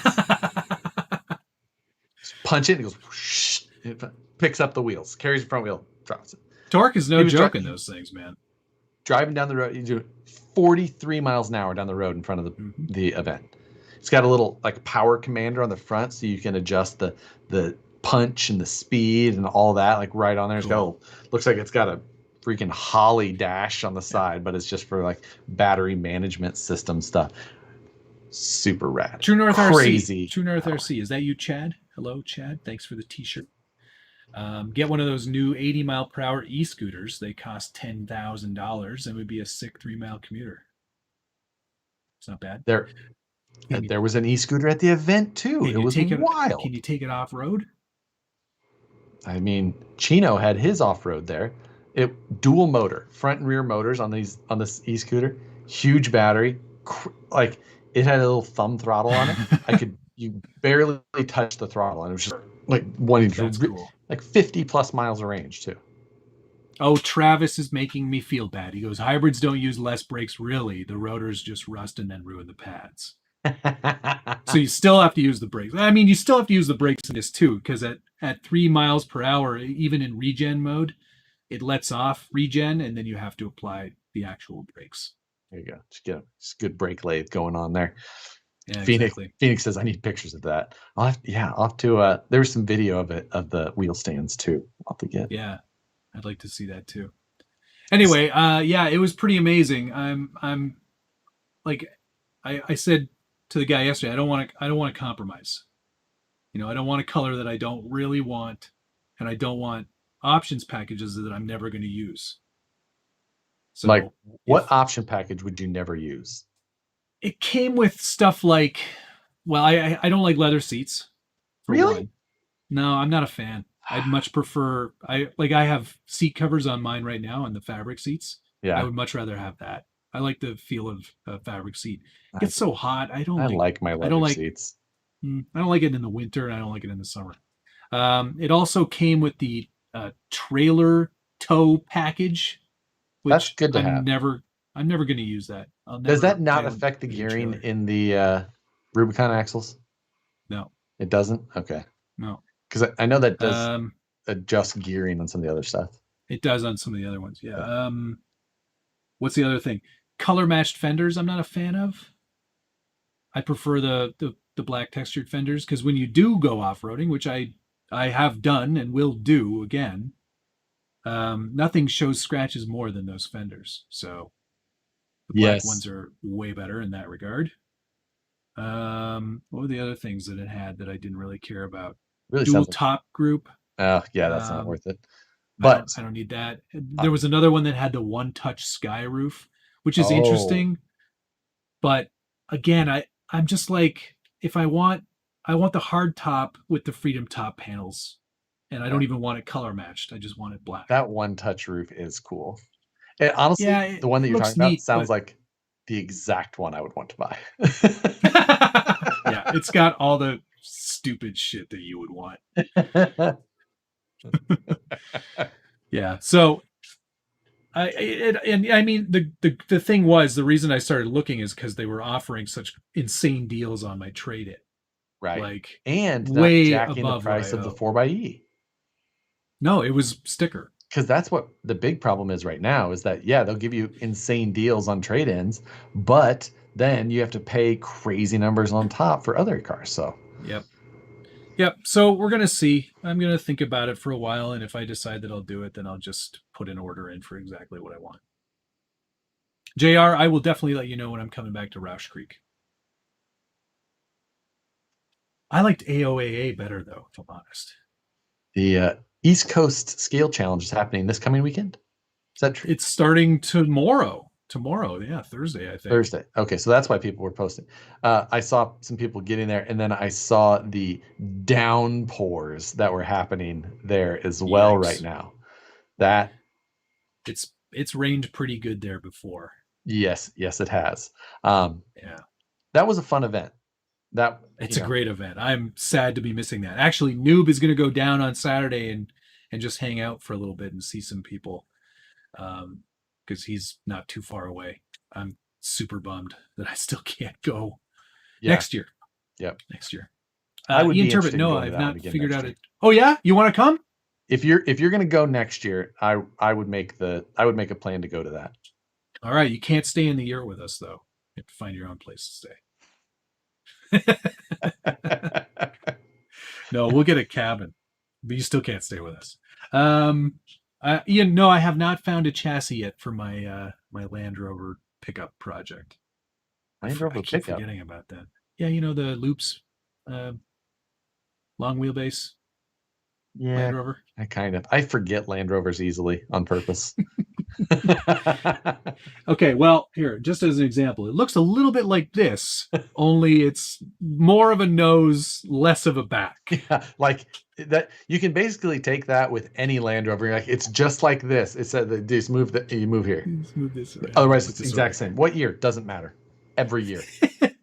Punch it, and it goes whoosh, it picks up the wheels, carries the front wheel, drops it. Torque is no joke in those things, man. Driving down the road, you do 43 miles an hour down the road in front of the event. It's got a little like power commander on the front, so you can adjust the punch and the speed and all that, like right on there. Cool. Looks like it's got a freaking Holly dash on the side, but it's just for like battery management system stuff. Super rad. True North Crazy. RC. True North RC. Is that you, Chad? Hello, Chad. Thanks for the t-shirt. Get one of those new 80 mile per hour e-scooters. They cost $10,000 and would be a sick 3-mile commuter. It's not bad. There was an e-scooter at the event too. It was wild. Can you take it off-road? I mean, Chino had his off-road there. Dual motor, front and rear motors on this e-scooter. Huge battery. Like it had a little thumb throttle on it. You barely touch the throttle, and it was just like wanting to cool. Like 50 plus miles of range too. Oh, Travis is making me feel bad. He goes, hybrids don't use less brakes, really. The rotors just rust and then ruin the pads. So you still have to use the brakes. I mean, you still have to use the brakes in this too, because at 3 miles per hour, even in regen mode, it lets off regen, and then you have to apply the actual brakes. There you go. Just get a good brake lathe going on there. Yeah, Phoenix says, I need pictures of that. I'll have to, there was some video of it, of the wheel stands too. I'll have to get. Yeah. I'd like to see that too. Anyway, it was pretty amazing. I'm like, I said to the guy yesterday, I don't want to compromise. I don't want a color that I don't really want, and I don't want options packages that I'm never going to use. So, like, what option package would you never use? It came with stuff like, well, I don't like leather seats. Really? One. No, I'm not a fan. I'd much prefer, I have seat covers on mine right now on the fabric seats. Yeah. I would much rather have that. I like the feel of a fabric seat. It gets so hot. I like my leather seats. I don't like it in the winter, and I don't like it in the summer. It also came with the trailer tow package, which that's good to have. I'm never going to use that. Does that not affect the gearing in the Rubicon axles? No. It doesn't? Okay. No. Because I know that does adjust gearing on some of the other stuff. It does on some of the other ones, yeah. What's the other thing? Color matched fenders I'm not a fan of. I prefer the black textured fenders, because when you do go off-roading, which I have done and will do again, nothing shows scratches more than those fenders. So the black ones are way better in that regard. What were the other things that it had that I didn't really care about? Really dual top group. Oh yeah, that's not worth it. But I don't need that. There was another one that had the one-touch sky roof, which is interesting. But again, I'm just like, if I want the hard top with the Freedom top panels, and I don't even want it color matched. I just want it black. That one-touch roof is cool. And honestly, the one that you're talking about sounds like the exact one I would want to buy. Yeah, it's got all the stupid shit that you would want. Yeah, so I mean the thing was, the reason I started looking is because they were offering such insane deals on my trade-in. Right. Like, and way not jacking above the price of the 4xe. No, it was sticker. Because that's what the big problem is right now, is that, they'll give you insane deals on trade-ins, but then you have to pay crazy numbers on top for other cars. So Yep. So we're going to see. I'm going to think about it for a while, and if I decide that I'll do it, then I'll just put an order in for exactly what I want. JR, I will definitely let you know when I'm coming back to Roush Creek. I liked AOAA better, though, if I'm honest. The East Coast Scale Challenge is happening this coming weekend. Is that true? It's starting tomorrow. Yeah, Thursday, I think. Thursday. Okay, so that's why people were posting. I saw some people getting there, and then I saw the downpours that were happening there as well right now. That it's rained pretty good there before. Yes, it has. Yeah, that was a fun event. It's a great event. I'm sad to be missing that. Actually, Noob is going to go down on Saturday and just hang out for a little bit and see some people. Because he's not too far away. I'm super bummed that I still can't go next year. Yep. Next year. Ian Turbot, no, I've not figured out it. Oh yeah? You want to come? If you're going to go next year, I would make a plan to go to that. All right. You can't stay in the year with us though. You have to find your own place to stay. No, we'll get a cabin, but you still can't stay with us. Ian, no, I have not found a chassis yet for my my Land Rover pickup project. Land Rover pickup. Forgetting about that. Yeah, the loops, long wheelbase. Yeah, Land Rover. I forget Land Rovers easily on purpose. Okay, well, here, just as an example, it looks a little bit like this, only it's more of a nose, less of a back. Yeah, like that. You can basically take that with any Land Rover. Like, it's just like this. It said, just move you move here. Just move this around. Otherwise, it's the exact same. What year? Doesn't matter. Every year.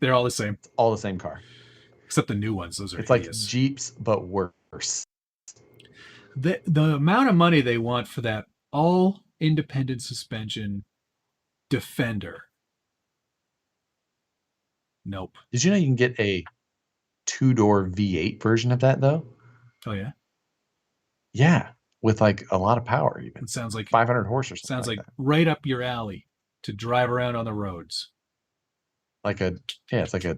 They're all the same. It's all the same car. Except the new ones. Those are It's hideous. like Jeeps, but worse. The amount of money they want for that all independent suspension Defender. Nope. Did you know you can get a 2-door V8 version of that, though? Oh, yeah? Yeah, with like a lot of power, even. It sounds like 500 horse or something. Sounds like right up your alley to drive around on the roads. It's like a,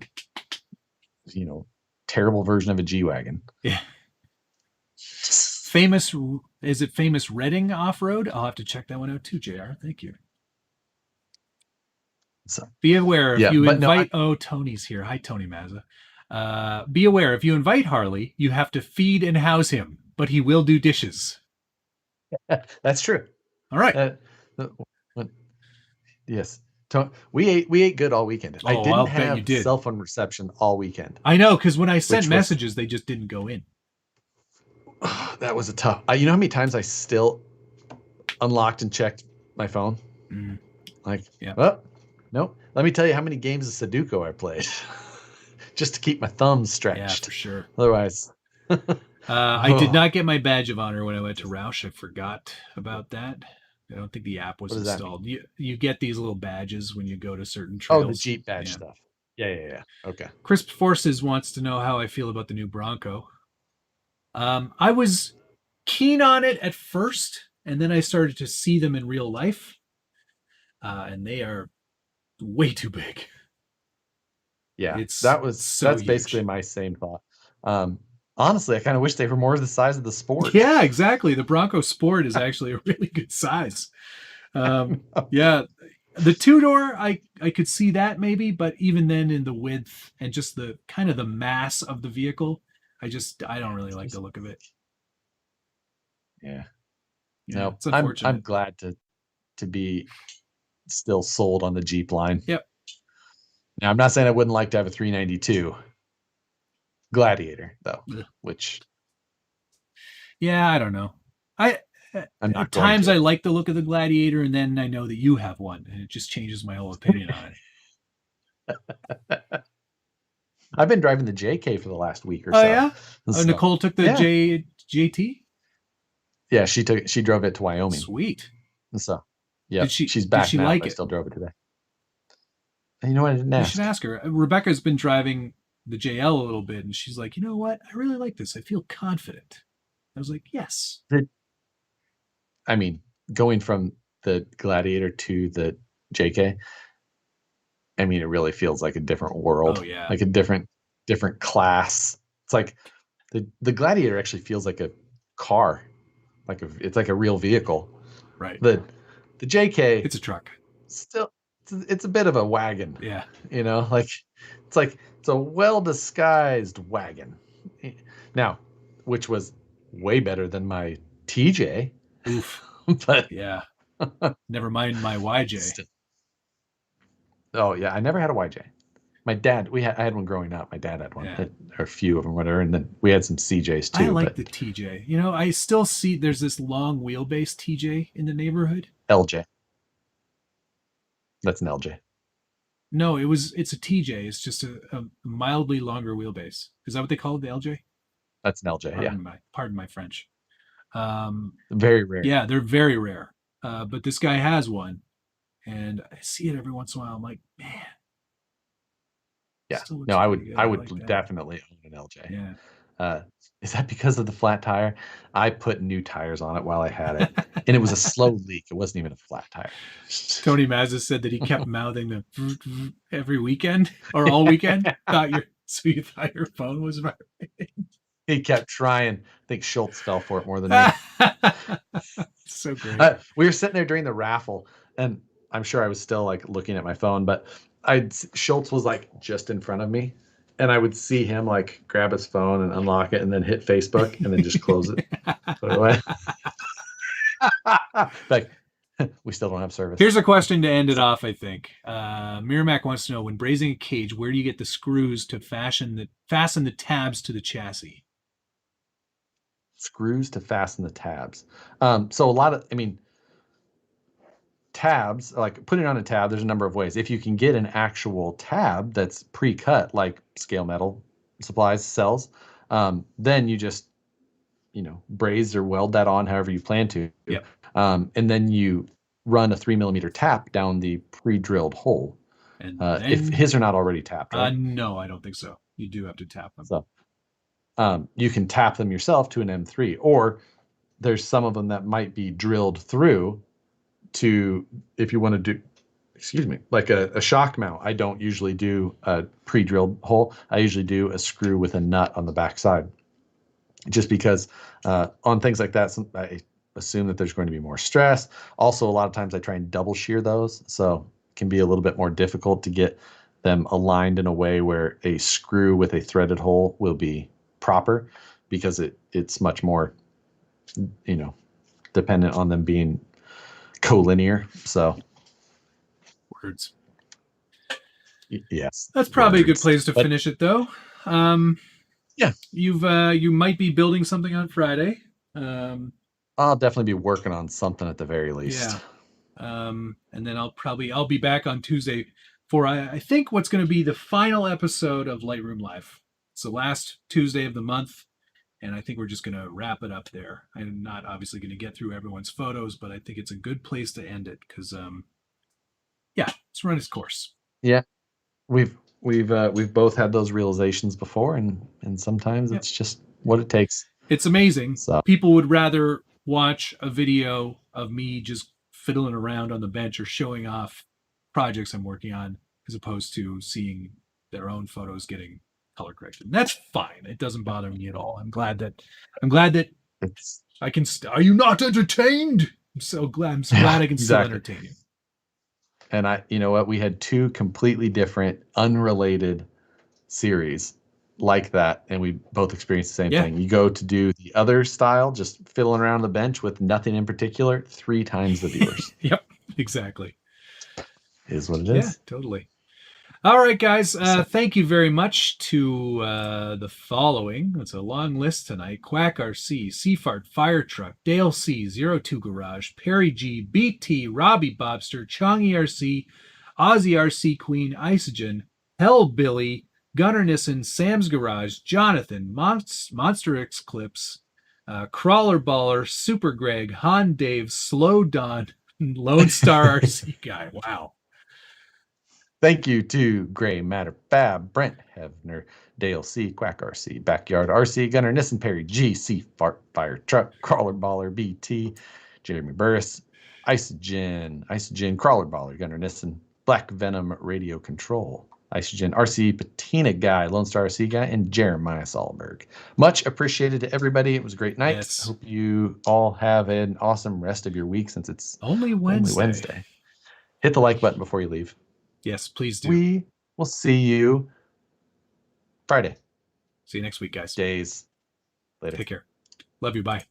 terrible version of a G-Wagon. Yeah. Is it famous Reading off-road? I'll have to check that one out too, JR. Thank you. So, be aware if you invite... Tony's here. Hi, Tony Mazza. Be aware, if you invite Harley, you have to feed and house him, but he will do dishes. That's true. All right. Yes. We ate good all weekend. I didn't have cell phone reception all weekend. I know, because when I sent messages, they just didn't go in. That was a tough... you know how many times I still unlocked and checked my phone? Mm. Nope. Let me tell you how many games of Sudoku I played. Just to keep my thumbs stretched. Yeah, for sure. Otherwise... I did not get my badge of honor when I went to Roush. I forgot about that. I don't think the app was installed. You get these little badges when you go to certain trails. Oh, the Jeep badge stuff. Yeah. Okay. Crisp Forces wants to know how I feel about the new Bronco. I was keen on it at first, and then I started to see them in real life, and they are way too big. Yeah, that's basically my same thought. Honestly, I kind of wish they were more the size of the Sport. Yeah, exactly. The Bronco Sport is actually a really good size. Yeah, the 2-door, I could see that maybe, but even then in the width and just the kind of the mass of the vehicle, I don't really like the look of it. Yeah. No, it's unfortunate. I'm glad to be still sold on the Jeep line. Yep. Now, I'm not saying I wouldn't like to have a 392 Gladiator, though, which... Yeah, I don't know. At times I like the look of the Gladiator, and then I know that you have one, and it just changes my whole opinion on it. I've been driving the JK for the last week or so. Oh, yeah? Nicole took the JT? Yeah, she drove it to Wyoming. Sweet. So, yeah, she's back did she now. Like I it? still drove it today. And you know what? I didn't ask. You should ask her. Rebecca's been driving the JL a little bit, and she's like, you know what? I really like this. I feel confident. I was like, yes. I mean, going from the Gladiator to the JK, I mean, it really feels like a different world. Oh, yeah. Like a different class. It's like the Gladiator actually feels like a car. It's like a real vehicle. Right. The JK, it's a truck. Still, it's a bit of a wagon. Yeah. It's a well-disguised wagon. Now, which was way better than my TJ. Oof. But yeah. Never mind my YJ. Oh yeah, I never had a YJ. My dad, I had one growing up. My dad had one, or a few of them, whatever, and then we had some CJs too. I like the TJ. You know, I still see there's this long wheelbase TJ in the neighborhood. LJ. That's an LJ. No, it's a TJ. It's just a mildly longer wheelbase. Is that what they call it, the LJ? That's an LJ. Pardon my French. Very rare. Yeah, they're very rare. But this guy has one, and I see it every once in a while. I'm like, man. Yeah. No, I would definitely own an LJ. Yeah. Is that because of the flat tire? I put new tires on it while I had it, and it was a slow leak. It wasn't even a flat tire. Tony Mazza said that he kept mouthing the every weekend or all weekend. You thought your phone was vibrating. He kept trying. I think Schultz fell for it more than me. So great. We were sitting there during the raffle, and I'm sure I was still like looking at my phone, but Schultz was like just in front of me, and I would see him like grab his phone and unlock it and then hit Facebook and then just close it. Put it away. Like, We still don't have service. Here's a question to end it off, I think. Miramac wants to know, when brazing a cage, where do you get the screws to fasten the tabs to the chassis? Screws to fasten the tabs. So a lot of, tabs, like putting on a tab, there's a number of ways. If you can get an actual tab that's pre-cut, like Scale Metal Supplies sells, then you just, braze or weld that on however you plan to. Yep. And then you run a 3mm tap down the pre-drilled hole. And if his are not already tapped, right? No, I don't think so. You do have to tap them. So you can tap them yourself to an M3, or there's some of them that might be drilled through to, if you want to do, like a shock mount. I don't usually do a pre-drilled hole. I usually do a screw with a nut on the back side, just because on things like that, I assume that there's going to be more stress. Also, a lot of times I try and double shear those, so it can be a little bit more difficult to get them aligned in a way where a screw with a threaded hole will be proper, because it's much more, dependent on them being collinear. So words. Yes. That's probably a good place to finish it, though. Yeah. You might be building something on Friday. I'll definitely be working on something at the very least. Yeah. And then I'll be back on Tuesday for I think what's going to be the final episode of Lightroom Live. It's the last Tuesday of the month, and I think we're just going to wrap it up there. I'm not obviously going to get through everyone's photos, but I think it's a good place to end it because, it's run its course. Yeah, we've both had those realizations before, and sometimes it's just what it takes. It's amazing. So people would rather watch a video of me just fiddling around on the bench or showing off projects I'm working on, as opposed to seeing their own photos getting color corrected. And that's fine. It doesn't bother me at all. I'm glad that I can. Are you not entertained? I'm so glad I can still entertain you. And you know what? We had two completely different, unrelated series like that, and we both experienced the same thing. You go to do the other style, just fiddling around the bench with nothing in particular, 3 times the viewers. Yep, exactly. Is what it is. Yeah, totally. All right, guys. Thank you very much to the following. It's a long list tonight. Quack RC, Seafart Fire Truck, Dale C, 02 Garage, Perry G, BT, Robbie Bobster, Chongy RC, Aussie RC Queen, Isogen, Hellbilly, Gunnar Nissen, Sam's Garage, Jonathan, Monster X Clips, Crawler Baller, Super Greg, Han Dave, Slow Don, Lone Star RC Guy. Wow. Thank you to Gray Matter Fab, Brent Hevner, Dale C, Quack RC, Backyard RC, Gunnar Nissen, Perry G, C Fart Fire Truck, Crawler Baller BT, Jeremy Burris, Isogen, Crawler Baller, Gunnar Nissen, Black Venom Radio Control, Isogen RC, Patina Guy, Lone Star RC Guy, and Jeremiah Solberg. Much appreciated to everybody. It was a great night. Yes. I hope you all have an awesome rest of your week, since it's only Wednesday. Hit the like button before you leave. Yes, please do. We will see you Friday. See you next week, guys. Days. Later. Take care. Love you. Bye.